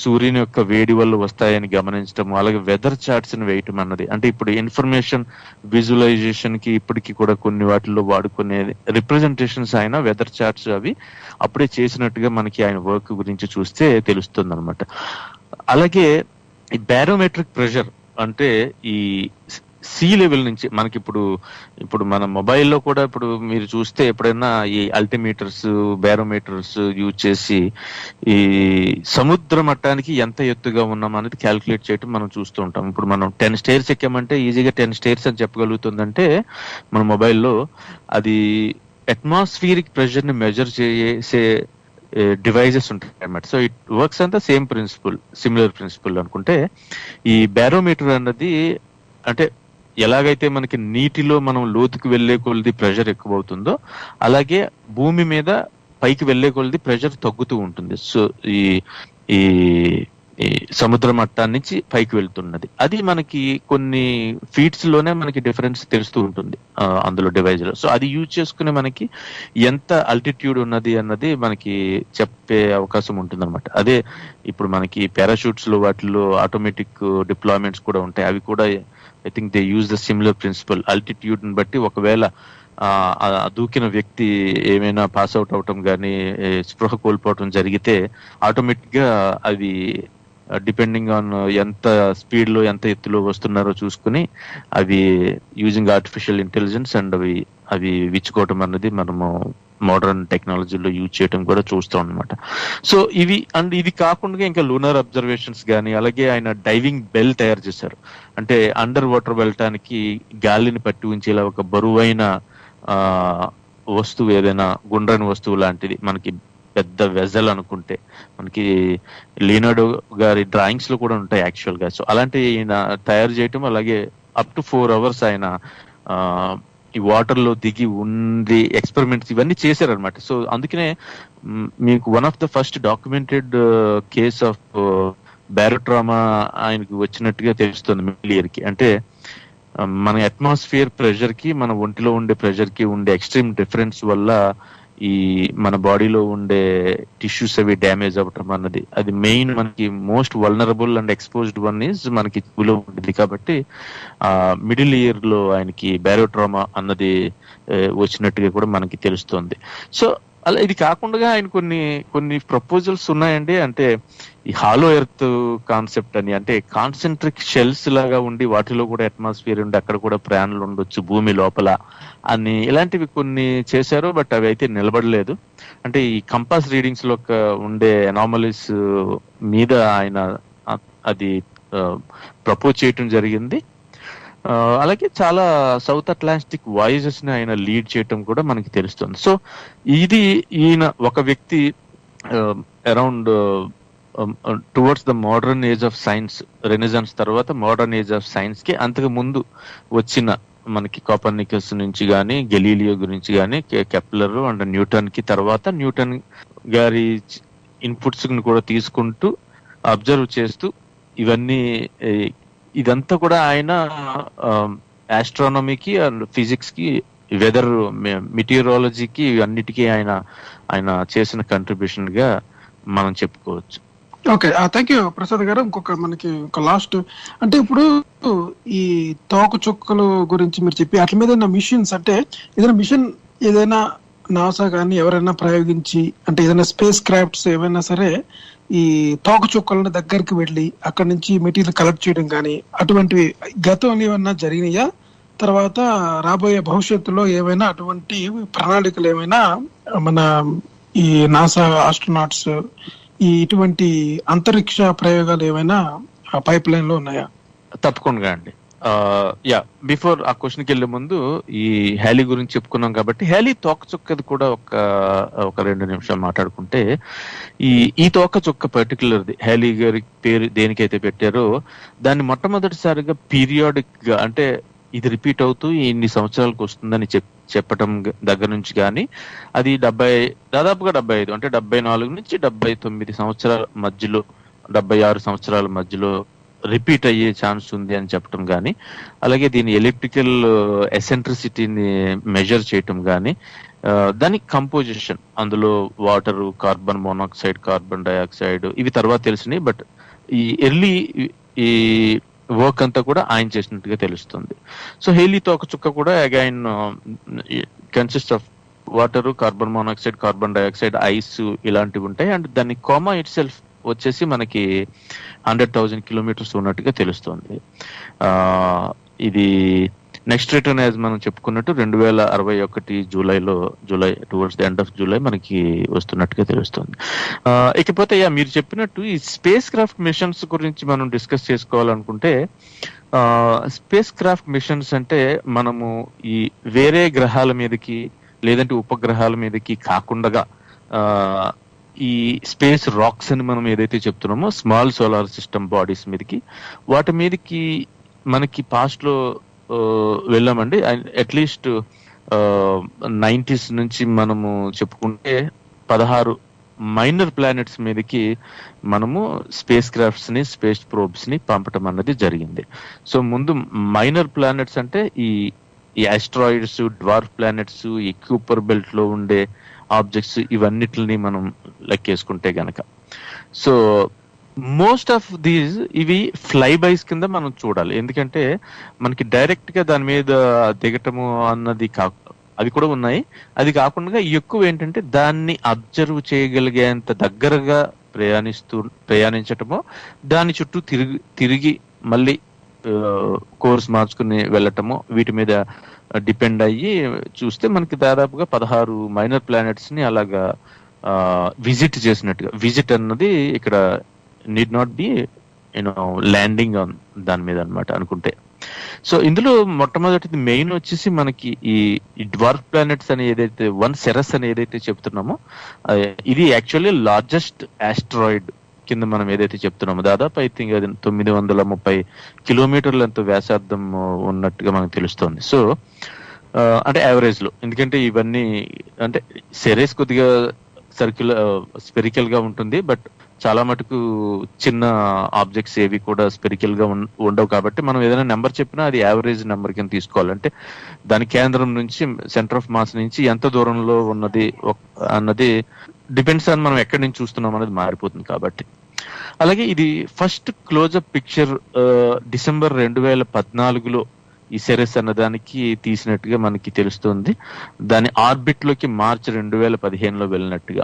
S3: సూర్యుని యొక్క వేడి వల్ల వస్తాయని గమనించడం, అలాగే వెదర్ చార్ట్స్ ని వేయటం అన్నది. అంటే ఇప్పుడు ఇన్ఫర్మేషన్ విజువలైజేషన్ కి ఇప్పటికీ కూడా కొన్ని వాటిల్లో వాడుకునే రిప్రజెంటేషన్స్ ఆయన వెదర్ చార్ట్స్ అవి అప్పుడే చేసినట్టుగా మనకి ఆయన వర్క్ గురించి చూస్తే తెలుస్తుంది అనమాట. అలాగే ఈ బ్యారోమెట్రిక్ ప్రెషర్ అంటే ఈ సీ లెవెల్ నుంచి మనకి ఇప్పుడు మన మొబైల్లో కూడా ఇప్పుడు మీరు చూస్తే ఎప్పుడైనా ఈ అల్టిమీటర్స్ బ్యారోమీటర్స్ యూజ్ చేసి ఈ సముద్ర మట్టానికి ఎంత ఎత్తుగా ఉన్నాం అనేది క్యాల్కులేట్ చేయడం మనం చూస్తూ ఉంటాం. ఇప్పుడు మనం 10 స్టేర్స్ ఎక్కామంటే ఈజీగా 10 స్టేర్స్ అని చెప్పగలుగుతుందంటే మన మొబైల్లో అది అట్మాస్ఫియరిక్ ప్రెషర్ ని మెజర్ చేసే డివైజెస్ ఉంటాయి అన్నమాట. సో ఇట్ వర్క్స్ అంతా సేమ్ ప్రిన్సిపల్, సిమిలర్ ప్రిన్సిపల్ అనుకుంటే ఈ బ్యారోమీటర్ అన్నది అంటే ఎలాగైతే మనకి నీటిలో మనం లోతుకు వెళ్లే కొలది ప్రెషర్ ఎక్కువ అవుతుందో అలాగే భూమి మీద పైకి వెళ్లే కొలది ప్రెషర్ తగ్గుతూ ఉంటుంది. సో ఈ సముద్ర మట్టాన్ని నుంచి పైకి వెళ్తున్నది అది మనకి కొన్ని ఫీట్స్ లోనే మనకి డిఫరెన్స్ తెలుస్తూ ఉంటుంది అందులో డివైజ్ లో. సో అది యూజ్ చేసుకుని మనకి ఎంత అల్టిట్యూడ్ ఉన్నది అన్నది మనకి చెప్పే అవకాశం ఉంటుంది అనమాట. అదే ఇప్పుడు మనకి పారాషూట్స్ లో వాటిలో ఆటోమేటిక్ డిప్లాయ్మెంట్స్ కూడా ఉంటాయి. అవి కూడా I think they use the similar principle. Altitude ని బట్టి ఒకవేళ దూకిన వ్యక్తి ఏమైనా పాస్ అవుట్ అవటం కానీ స్పృహ కోల్పోవటం జరిగితే ఆటోమేటిక్ గా అవి డిపెండింగ్ ఆన్ ఎంత స్పీడ్ లో ఎంత ఎత్తులో వస్తున్నారో చూసుకుని అవి యూజింగ్ ఆర్టిఫిషియల్ ఇంటెలిజెన్స్ అండ్ అవి విచ్చుకోవటం అన్నది మనము మోడర్న్ టెక్నాలజీలో యూజ్ చేయడం కూడా చూస్తాం అనమాట. సో ఇవి అండ్ ఇది కాకుండా ఇంకా లూనర్ అబ్జర్వేషన్స్ కానీ అలాగే ఆయన డైవింగ్ బెల్ తయారు చేశారు. అంటే అండర్ వాటర్ వెళ్ళటానికి గాలిని పట్టి ఉంచేలా ఒక బరువైన వస్తువు ఏదైనా గుండ్రని వస్తువు లాంటిది మనకి పెద్ద వెజల్ అనుకుంటే మనకి లియోనార్డో గారి డ్రాయింగ్స్ లో కూడా ఉంటాయి యాక్చువల్ గా. సో అలాంటి ఆయన తయారు చేయటం అలాగే అప్ టు 4 hours ఆయన ఈ వాటర్ లో దిగి ఉండి ఎక్స్పెరిమెంట్స్ ఇవన్నీ చేశారనమాట. సో అందుకనే మీకు one of the first documented case of barotrauma ఆయనకు వచ్చినట్టుగా తెలుస్తుంది మిడిల్ ఇయర్ కి. అంటే మన అట్మాస్ఫియర్ ప్రెషర్ కి మన ఒంటిలో ఉండే ప్రెషర్ కి ఉండే ఎక్స్ట్రీమ్ డిఫరెన్స్ వల్ల ఈ మన బాడీలో ఉండే టిష్యూస్ అవి డ్యామేజ్ అవ్వటం అన్నది అది మెయిన్ మనకి most vulnerable and exposed one is మనకి చెవులో ఉంటుంది. కాబట్టి మిడిల్ ఇయర్ లో ఆయనకి బ్యారోట్రామా అన్నది వచ్చినట్టుగా కూడా మనకి తెలుస్తుంది. సో అలా ఇది కాకుండా ఆయన కొన్ని ప్రపోజల్స్ ఉన్నాయండి. అంటే ఈ హాలో ఎర్త్ కాన్సెప్ట్ అని, అంటే కాన్సెంట్రిక్ షెల్స్ లాగా ఉండి వాటిలో కూడా అట్మాస్ఫియర్ ఉండి అక్కడ కూడా ప్రాణులు ఉండొచ్చు భూమి లోపల అని ఇలాంటివి కొన్ని చేశారు. బట్ అవి అయితే నిలబడలేదు. అంటే ఈ కంపాస్ రీడింగ్స్ లో ఉండే అనామలీస్ మీద ఆయన అది ప్రపోజ్ చేయటం జరిగింది. అలాగే చాలా సౌత్ అట్లాంటిక్ వాయిసెస్ ని ఆయన లీడ్ చేయటం కూడా మనకి తెలుస్తుంది. సో ఇది ఈయన ఒక వ్యక్తి around towards the modern age of science, renaissance తర్వాత మోడర్న్ ఏజ్ ఆఫ్ సైన్స్ కి అంతకు ముందు వచ్చిన మనకి కోపర్నికస్ నుంచి కానీ గెలీలియో గురించి కానీ కెప్లర్ అండ్ న్యూటన్ కి తర్వాత న్యూటన్ గారి ఇన్పుట్స్ ని కూడా తీసుకుంటూ అబ్జర్వ్ చేస్తూ ఇవన్నీ ఇదంతా కూడా ఆయన ఆస్ట్రానమీకి అండ్ ఫిజిక్స్ కి వెదర్ మెటీరియాలజీకి అన్నిటికీ ఆయన చేసిన కంట్రిబ్యూషన్ గా మనం చెప్పుకోవచ్చు.
S2: ఓకే, థ్యాంక్ యూ ప్రసాద్ గారు. మనకి ఒక లాస్ట్ అంటే ఇప్పుడు ఈ తోక చుక్కలు గురించి మీరు చెప్పి అట్ల మీద మిషన్స్ అంటే ఏదైనా మిషన్ ఏదైనా నాసా కానీ ఎవరైనా ప్రయోగించి అంటే ఏదైనా స్పేస్ క్రాఫ్ట్స్ ఏవైనా సరే ఈ తోక చుక్కలను దగ్గరికి వెళ్ళి అక్కడి నుంచి మెటీరియల్ కలెక్ట్ చేయడం కానీ అటువంటివి గతంలో ఏమైనా జరిగినాయా? తర్వాత రాబోయే భవిష్యత్తులో ఏమైనా అటువంటి ప్రణాళికలు ఏమైనా మన ఈ నాసా ఆస్ట్రోనాట్స్ ఇటువంటి అంతరిక్ష ప్రయోగాలు ఏమైనా పైప్ లైన్ లో ఉన్నాయా?
S3: తప్పకుండా అండి. బిఫోర్ ఆ క్వశ్చన్కి వెళ్లే ముందు ఈ హ్యాలీ గురించి చెప్పుకున్నాం కాబట్టి హ్యాలీ తోక చుక్కది కూడా ఒక 2 నిమిషాలు మాట్లాడుకుంటే ఈ తోక చుక్క పర్టికులర్ది హ్యాలీ గారి పేరు దేనికైతే పెట్టారో దాన్ని మొట్టమొదటిసారిగా పీరియాడిక్ గా అంటే ఇది రిపీట్ అవుతూ ఇన్ని సంవత్సరాలకు వస్తుందని చెప్పటం దగ్గర నుంచి కానీ అది దాదాపుగా 75 అంటే 74 నుంచి 79 సంవత్సరాల మధ్యలో 76 సంవత్సరాల మధ్యలో రిపీట్ అయ్యే ఛాన్స్ ఉంది అని చెప్పడం కానీ అలాగే దీని ఎలిప్టికల్ ఎసెంట్రిసిటీని మెజర్ చేయటం కానీ దాని కంపోజిషన్, అందులో water, carbon monoxide, carbon dioxide ఇవి తర్వాత తెలిసినాయి. బట్ ఈ ఎర్లీ ఈ వర్క్ అంతా కూడా ఆయన చేసినట్టుగా తెలుస్తుంది. సో హేలీ తోకచుక్క కూడా again consist of water, carbon monoxide, carbon dioxide, ice ఇలాంటివి ఉంటాయి. అండ్ దాని కోమా ఇట్ సెల్ఫ్ వచ్చేసి మనకి 100,000 కిలోమీటర్స్ ఉన్నట్టుగా తెలుస్తుంది. ఇది నెక్స్ట్ రిటర్న్ యాజ్ మనం చెప్పుకున్నట్టు 2061 July towards the end of July మనకి వస్తున్నట్టుగా తెలుస్తుంది. ఇకపోతే మీరు చెప్పినట్టు ఈ స్పేస్ క్రాఫ్ట్ మిషన్స్ గురించి మనం డిస్కస్ చేసుకోవాలనుకుంటే, స్పేస్ క్రాఫ్ట్ మిషన్స్ అంటే మనము ఈ వేరే గ్రహాల మీదకి లేదంటే ఉపగ్రహాల మీదకి కాకుండా ఈ స్పేస్ రాక్స్ అని మనం ఏదైతే చెప్తున్నామో స్మాల్ సోలార్ సిస్టమ్ బాడీస్ మీదకి, వాటి మీదకి మనకి పాస్ట్ లో వెళ్ళామండి. అట్లీస్ట్ 90s నుంచి మనము చెప్పుకుంటే 16 మైనర్ ప్లానెట్స్ మీదకి మనము స్పేస్ క్రాఫ్ట్స్ ని, స్పేస్ ప్రోబ్స్ ని పంపటం అన్నది జరిగింది. సో ముందు మైనర్ ప్లానెట్స్ అంటే ఈ ఆస్ట్రాయిడ్స్, డ్వార్ఫ్ ప్లానెట్స్, ఈ క్యూపర్ బెల్ట్ లో ఉండే ఆబ్జెక్ట్స్, ఇవన్నిటిని మనం లెక్కేసుకుంటే గనక, సో మోస్ట్ ఆఫ్ దీస్ ఇవి ఫ్లై బైస్ కింద మనం చూడాలి. ఎందుకంటే మనకి డైరెక్ట్ గా దాని మీద దిగటము అన్నది అవి కూడా ఉన్నాయి. అది కాకుండా ఎక్కువ ఏంటంటే దాన్ని అబ్జర్వ్ చేయగలిగేంత దగ్గరగా ప్రయాణించటము, దాని చుట్టూ తిరిగి మళ్ళీ కోర్స్ మార్చుకుని వెళ్ళటము, వీటి మీద డిపెండ్ అయ్యి చూస్తే మనకి దాదాపుగా 16 మైనర్ ప్లానెట్స్ ని అలాగా విజిట్ చేసినట్టుగా. విజిట్ అన్నది ఇక్కడ need not be landing on దాని మీద అనమాట అనుకుంటే. సో ఇందులో మొట్టమొదటిది మెయిన్ వచ్చేసి మనకి ఈ డ్వార్ఫ్ ప్లానెట్స్ అని ఏదైతే సెరస్ అని ఏదైతే చెప్తున్నామో, ఇది యాక్చువల్లీ లార్జెస్ట్ ఆస్ట్రాయిడ్ కింద మనం ఏదైతే చెప్తున్నామో, దాదాపు ఐ థింక్ అది 930 కిలోమీటర్ల ఎంతో వ్యాసార్థం ఉన్నట్టుగా మనకు తెలుస్తుంది. సో అంటే యావరేజ్ లో, ఎందుకంటే ఇవన్నీ అంటే సెరేస్ కొద్దిగా స్పెరికల్ గా ఉంటుంది, బట్ చాలా మటుకు చిన్న ఆబ్జెక్ట్స్ ఏవి కూడా స్పెరికల్ గా ఉండవు. కాబట్టి మనం ఏదైనా నెంబర్ చెప్పినా అది యావరేజ్ నెంబర్ కింద తీసుకోవాలంటే దాని కేంద్రం నుంచి, సెంటర్ ఆఫ్ మాస్ నుంచి ఎంత దూరంలో ఉన్నది అన్నది డిపెండ్స్ ఆన్ మనం ఎక్కడి నుంచి చూస్తున్నాం అనేది మారిపోతుంది. కాబట్టి అలాగే ఇది ఫస్ట్ క్లోజ్అప్ పిక్చర్ డిసెంబర్ 2014లో ఈ సెరెస్ అన్నదానికి తీసినట్టుగా మనకి తెలుస్తుంది. దాని ఆర్బిట్ లోకి మార్చి 2015లో వెళ్ళినట్టుగా.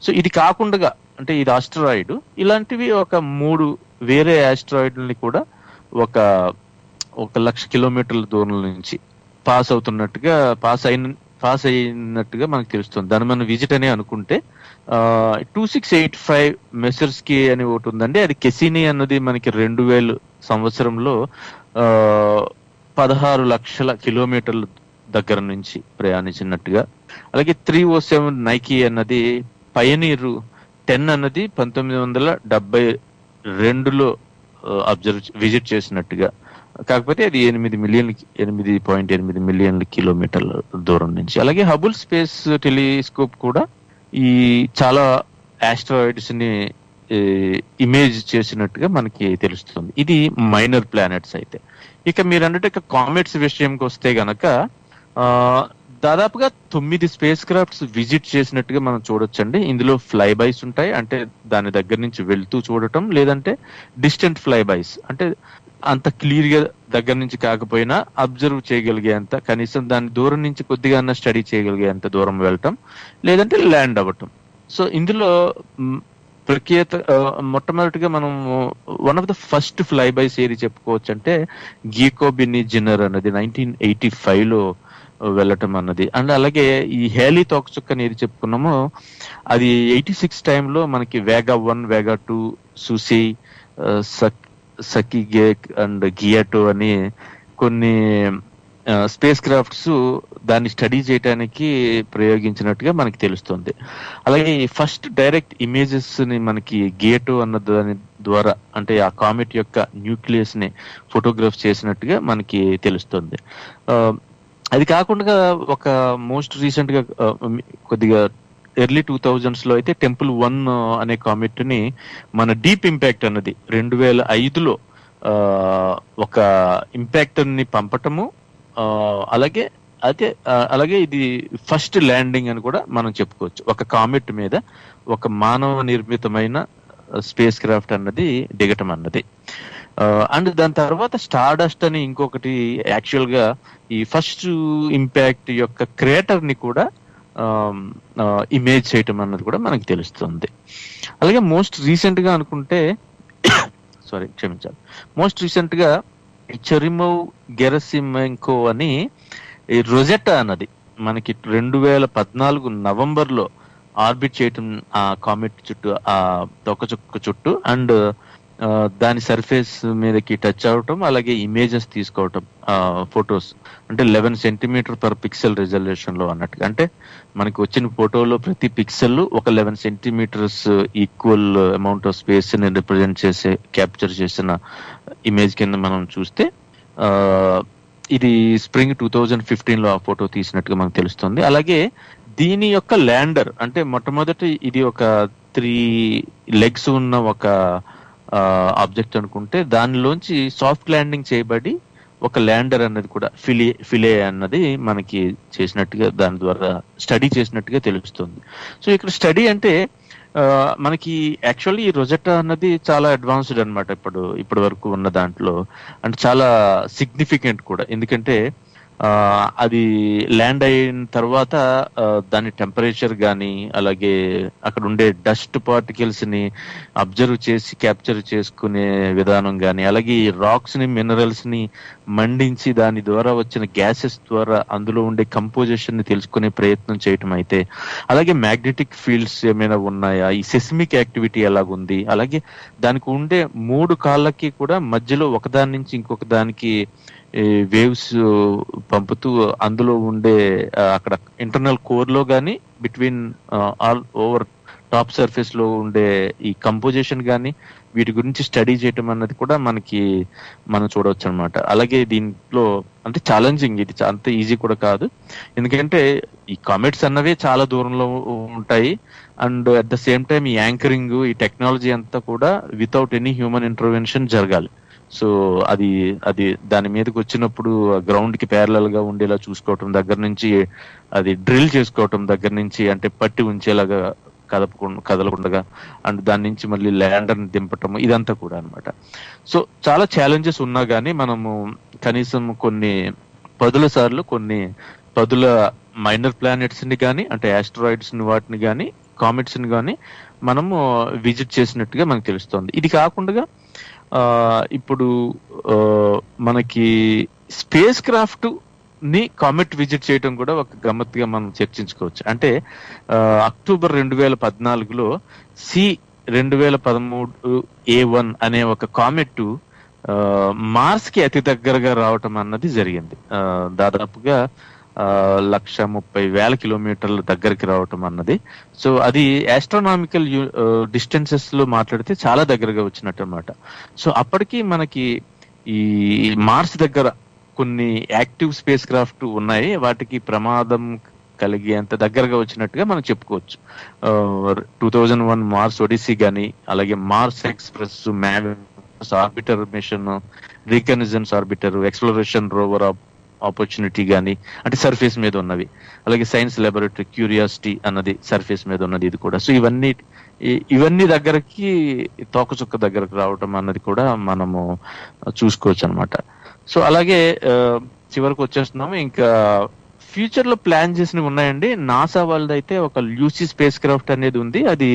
S3: సో ఇది కాకుండా అంటే ఇది ఆస్ట్రాయిడ్, ఇలాంటివి ఒక 3 వేరే ఆస్ట్రాయిడ్ని కూడా ఒక 1,00,000 కిలోమీటర్ల దూరం నుంచి పాస్ అయినట్టుగా మనకు తెలుస్తుంది. దాన్ని మనం విజిట్ అని అనుకుంటే 2685 మెసర్స్ కి అని ఒకటి ఉందండి. అది కెసినీ అన్నది మనకి 2000 సంవత్సరంలో 16 లక్షల కిలోమీటర్ల దగ్గర నుంచి ప్రయాణించినట్టుగా. అలాగే 307 నైకీ అన్నది పయనీర్ 10 అన్నది 1972లో విజిట్ చేసినట్టుగా. కాకపోతే అది 8.8 మిలియన్ల కిలోమీటర్ల దూరం నుంచి. అలాగే హబుల్ స్పేస్ టెలిస్కోప్ కూడా ఈ చాలా ఆస్ట్రాయిడ్స్ ని ఇమేజ్ చేసినట్టుగా మనకి తెలుస్తుంది. ఇది మైనర్ ప్లానెట్స్ అయితే. ఇక మీరు అన్నట్టు కామెట్స్ విషయంకి వస్తే గనక దాదాపుగా 9 స్పేస్ క్రాఫ్ట్స్ విజిట్ చేసినట్టుగా మనం చూడొచ్చండి. ఇందులో ఫ్లై బైస్ ఉంటాయి, అంటే దాని దగ్గర నుంచి వెళ్తూ చూడటం, లేదంటే డిస్టెంట్ ఫ్లై బైస్, అంటే అంత క్లియర్ గా దగ్గర నుంచి కాకపోయినా అబ్జర్వ్ చేయగలిగేంత, కనీసం దాని దూరం నుంచి కొద్దిగా స్టడీ చేయగలిగేంత దూరం వెళ్ళటం, లేదంటే ల్యాండ్ అవ్వటం. సో ఇందులో ప్రఖ్యాత మొట్టమొదటిగా మనం one of the first fly bys ఏది చెప్పుకోవచ్చు అంటే గీకో బిన్నీ జిన్నర్ అన్నది 1985లో వెళ్ళటం అన్నది. అండ్ అలాగే ఈ హేలీ తోకచుక్క ఏది చెప్పుకున్నామో అది 86 టైంలో మనకి వేగా 1, వేగా 2, సుసి, సకిగేక్ అండ్ గియాటో అని కొన్ని స్పేస్ క్రాఫ్ట్స్ దాన్ని స్టడీ చేయడానికి ప్రయోగించినట్టుగా మనకి తెలుస్తుంది. అలాగే ఫస్ట్ డైరెక్ట్ ఇమేజెస్ ని మనకి గియాటో అన్న దాని ద్వారా, అంటే ఆ కామెట్ యొక్క న్యూక్లియస్ ని ఫోటోగ్రాఫ్ చేసినట్టుగా మనకి తెలుస్తుంది. అది కాకుండా ఒక మోస్ట్ రీసెంట్ గా కొద్దిగా ఎర్లీ 2000s లో అయితే టెంపుల్ 1 అనే కామెట్ ని మన డీప్ ఇంపాక్ట్ అన్నది 2005లో ఒక ఇంపాక్టర్ ని పంపటము, అలాగే అయితే అలాగే ఇది ఫస్ట్ ల్యాండింగ్ అని కూడా మనం చెప్పుకోవచ్చు. ఒక కామెట్ మీద ఒక మానవ నిర్మితమైన స్పేస్ క్రాఫ్ట్ అన్నది దిగటం అన్నది. అండ్ దాని తర్వాత స్టార్డస్ట్ అని ఇంకొకటి యాక్చువల్ గా ఈ ఫస్ట్ ఇంపాక్ట్ యొక్క క్రేటర్ ని కూడా ఇమేజ్ చేయటం అన్నది కూడా మనకి తెలుస్తుంది. అలాగే మోస్ట్ రీసెంట్ గా అనుకుంటే మోస్ట్ రీసెంట్ గా చెరిమోవ్ గెరసిమెంకో అని ఈ రొజెట్టా అన్నది మనకి 2014 నవంబర్లో ఆర్బిట్ చేయటం ఆ కామెట్ చుట్టూ, ఆ తోకచుక్క చుట్టూ, అండ్ దాని సర్ఫేస్ మీదకి టచ్ అవటం, అలాగే ఇమేజెస్ తీసుకోవటం, ఫొటోస్ అంటే 11 సెంటీమీటర్ పర్ పిక్సెల్ రిజల్యూషన్ లో అన్నట్టుగా. అంటే మనకి వచ్చిన ఫోటోలో ప్రతి పిక్సెల్ ఒక 11 centimetres equal amount of space ని రిప్రజెంట్ చేసే క్యాప్చర్ చేసిన ఇమేజ్ కింద మనం చూస్తే ఇది స్ప్రింగ్ 2015 లో ఆ ఫోటో తీసినట్టుగా మనకు తెలుస్తుంది. అలాగే దీని యొక్క ల్యాండర్ అంటే మొట్టమొదటి ఇది ఒక 3 లెగ్స్ ఉన్న ఒక ఆబ్జెక్ట్ అనుకుంటే దానిలోంచి సాఫ్ట్ ల్యాండింగ్ చేయబడి ఒక ల్యాండర్ అన్నది కూడా ఫిలే అన్నది మనకి చేసినట్టుగా, దాని ద్వారా స్టడీ చేసినట్టుగా తెలుస్తుంది. సో ఇక్కడ స్టడీ అంటే మనకి యాక్చువల్లీ ఈ రొజెట్టా అన్నది చాలా అడ్వాన్స్డ్ అనమాట ఇప్పటి వరకు ఉన్న దాంట్లో. అంటే చాలా సిగ్నిఫికెంట్ కూడా, ఎందుకంటే అది ల్యాండ్ అయిన తర్వాత దాని టెంపరేచర్ కానీ, అలాగే అక్కడ ఉండే డస్ట్ పార్టికల్స్ ని అబ్జర్వ్ చేసి క్యాప్చర్ చేసుకునే విధానం కానీ, అలాగే ఈ రాక్స్ ని మినరల్స్ ని మండించి దాని ద్వారా వచ్చిన గ్యాసెస్ ద్వారా అందులో ఉండే కంపోజిషన్ ని తెలుసుకునే ప్రయత్నం చేయటం అయితే, అలాగే మ్యాగ్నెటిక్ ఫీల్డ్స్ ఏమైనా ఉన్నాయా, ఈ సెస్మిక్ యాక్టివిటీ ఎలాగుంది, అలాగే దానికి ఉండే 3 కాళ్ళకి కూడా మధ్యలో ఒకదాని నుంచి ఇంకొక దానికి వేవ్స్ పంపుతూ అందులో ఉండే అక్కడ ఇంటర్నల్ కోర్ లో గానీ, between all over top surface లో ఉండే ఈ కంపోజిషన్ గానీ, వీటి గురించి స్టడీ చేయటం అన్నది కూడా మనం చూడవచ్చు అనమాట. అలాగే దీంట్లో అంటే ఛాలెంజింగ్, ఇది అంత ఈజీ కూడా కాదు, ఎందుకంటే ఈ కామెట్స్ అన్నవే చాలా దూరంలో ఉంటాయి. And at the same time ఈ యాంకరింగ్, ఈ టెక్నాలజీ అంతా కూడా వితౌట్ ఎనీ హ్యూమన్ ఇంటర్వెన్షన్ జరగాలి. సో అది దాని మీదకి వచ్చినప్పుడు గ్రౌండ్ కి ప్యారలల్ గా ఉండేలా చూసుకోవటం దగ్గర నుంచి, అది డ్రిల్ చేసుకోవటం దగ్గర నుంచి, అంటే పట్టి ఉంచేలాగా కదలకుండా, అండ్ దాని నుంచి మళ్ళీ ల్యాండర్ ని దింపటం, ఇదంతా కూడా అనమాట. సో చాలా ఛాలెంజెస్ ఉన్నా గానీ మనము కనీసం కొన్ని పదుల మైనర్ ప్లానెట్స్ ని కానీ, అంటే ఆస్ట్రాయిడ్స్ ని, వాటిని కానీ, కామెట్స్ ని కానీ మనము విజిట్ చేసినట్టుగా మనకు తెలుస్తోంది. ఇది కాకుండా ఇప్పుడు మనకి స్పేస్ క్రాఫ్ట్ ని కామెట్ విజిట్ చేయడం కూడా ఒక గమ్మత్తుగా మనం చర్చించుకోవచ్చు. అంటే అక్టోబర్ 2014లో C2013A1 అనే ఒక కామెట్ మార్స్ కి అతి దగ్గరగా రావటం అన్నది జరిగింది. దాదాపుగా 130,000 కిలోమీటర్ల దగ్గరికి రావటం అన్నది. సో అది ఆస్ట్రోనామికల్ డిస్టెన్సెస్ లో మాట్లాడితే చాలా దగ్గరగా వచ్చినట్టు అనమాట. సో అప్పటికి మనకి ఈ మార్స్ దగ్గర కొన్ని యాక్టివ్ స్పేస్ క్రాఫ్ట్ ఉన్నాయి, వాటికి ప్రమాదం కలిగేంత దగ్గరగా వచ్చినట్టుగా మనం చెప్పుకోవచ్చు. 2001 మార్స్ ఒడిసీ గానీ, అలాగే మార్స్ ఎక్స్ప్రెస్, మ్యావ్స్ orbiter mission, reconnaissance orbiter, exploration rover opportunity గానీ, అంటే సర్ఫేస్ మీద ఉన్నవి, అలాగే సైన్స్ లాబొరేటరీ క్యూరియాసిటీ అన్నది సర్ఫేస్ మీద ఉన్నది, ఇది కూడా. సో ఇవన్నీ దగ్గరకి తోకచుక్క దగ్గరకు రావటం అన్నది కూడా మనము చూసుకోవచ్చు అనమాట. సో అలాగే చివరికి వచ్చేస్తున్నాము. ఇంకా ఫ్యూచర్ లో ప్లాన్ చేసినవి ఉన్నాయండి. నాసా వాళ్ళదైతే ఒక ల్యూసీ స్పేస్ క్రాఫ్ట్ అనేది ఉంది. అది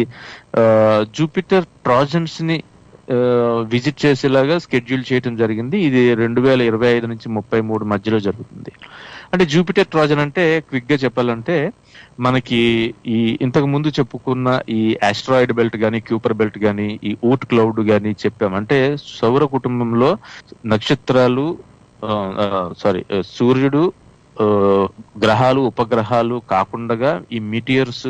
S3: జూపిటర్ ట్రాజన్స్ ని విజిట్ చేసేలాగా స్కెడ్యూల్ చేయడం జరిగింది. ఇది 2025 నుంచి 33 మధ్యలో జరుగుతుంది. అంటే జూపిటర్ ట్రాజన్ అంటే క్విక్ గా చెప్పాలంటే మనకి ఈ ఇంతకు ముందు చెప్పుకున్న ఈ ఆస్ట్రాయిడ్ బెల్ట్ గానీ, క్యూపర్ బెల్ట్ గానీ, ఈ ఓట్ క్లౌడ్ గానీ చెప్పాం. అంటే సౌర కుటుంబంలో నక్షత్రాలు, సూర్యుడు, గ్రహాలు, ఉపగ్రహాలు కాకుండా ఈ మీటియర్స్,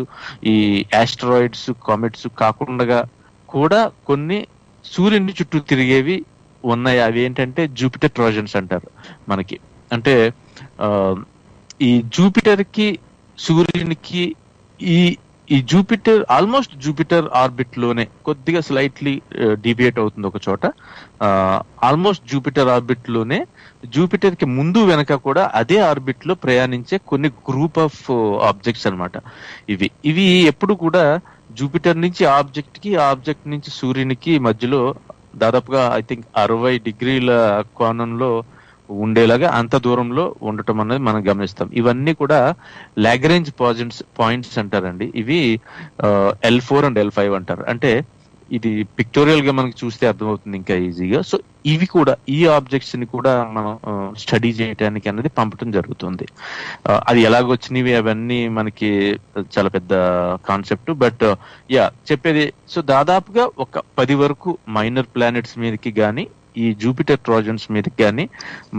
S3: ఈ ఆస్ట్రాయిడ్స్, కామెట్స్ కాకుండా కూడా కొన్ని సూర్యుని చుట్టూ తిరిగేవి ఉన్నాయి. అవి ఏంటంటే జూపిటర్ ట్రాజన్స్ అంటారు మనకి. అంటే ఈ జూపిటర్ కి, సూర్యునికి ఈ జూపిటర్ ఆల్మోస్ట్ జూపిటర్ ఆర్బిట్ లోనే కొద్దిగా స్లైట్లీ డీవియేట్ అవుతుంది ఒక చోట. ఆల్మోస్ట్ జూపిటర్ ఆర్బిట్ లోనే జూపిటర్ కి ముందు వెనక కూడా అదే ఆర్బిట్ లో ప్రయాణించే కొన్ని గ్రూప్ ఆఫ్ ఆబ్జెక్ట్స్ అన్నమాట. ఇవి ఎప్పుడు కూడా జూపిటర్ నుంచి ఆబ్జెక్ట్ నుంచి సూర్యునికి మధ్యలో దాదాపుగా ఐ థింక్ 60 డిగ్రీల కోణంలో ఉండేలాగా అంత దూరంలో ఉండటం అనేది మనం గమనిస్తాం. ఇవన్నీ కూడా లాగ్రేంజ్ పాయింట్స్ అంటారండి. ఇవి L4 అండ్ L5 అంటారు. అంటే ఇది పిక్టోరియల్ గా మనకి చూస్తే అర్థమవుతుంది ఇంకా ఈజీగా. సో ఇవి కూడా ఈ ఆబ్జెక్ట్స్ ని కూడా మనం స్టడీ చేయడానికి అనేది పంపటం జరుగుతుంది. అది ఎలాగొచ్చినవి అవన్నీ మనకి చాలా పెద్ద కాన్సెప్ట్. బట్ చెప్పేది సో దాదాపుగా ఒక 10 వరకు మైనర్ ప్లానెట్స్ మీదకి గానీ ఈ జూపిటర్ ట్రోజన్స్ మీదకి కానీ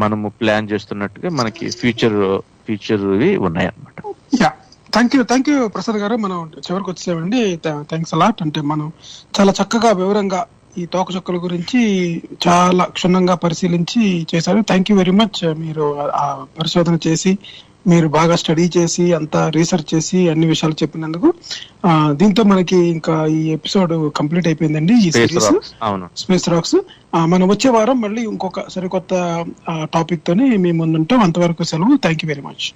S3: మనము ప్లాన్ చేస్తున్నట్టుగా మనకి ఫ్యూచర్ ఉన్నాయన్నమాట.
S2: థ్యాంక్ యూ ప్రసాద్ గారు. మనం చివరికి వచ్చేసామండి. Thanks a lot. అంటే మనం చాలా చక్కగా వివరంగా ఈ తోకచుక్కల గురించి చాలా క్షుణ్ణంగా పరిశీలించి చేశారు. Thank you very much. మీరు ఆ పరిశోధన చేసి మీరు బాగా స్టడీ చేసి అంతా రీసెర్చ్ చేసి అన్ని విషయాలు చెప్పినందుకు. దీంతో మనకి ఇంకా ఈ ఎపిసోడ్ కంప్లీట్ అయిపోయిందండి. ఈ సిరీస్ స్పేస్ రాక్స్. మనం వచ్చే వారం మళ్ళీ ఇంకొక సరికొత్త టాపిక్ తోనే మీ ముందుంటాం. అంతవరకు సెలవు. Thank you very much.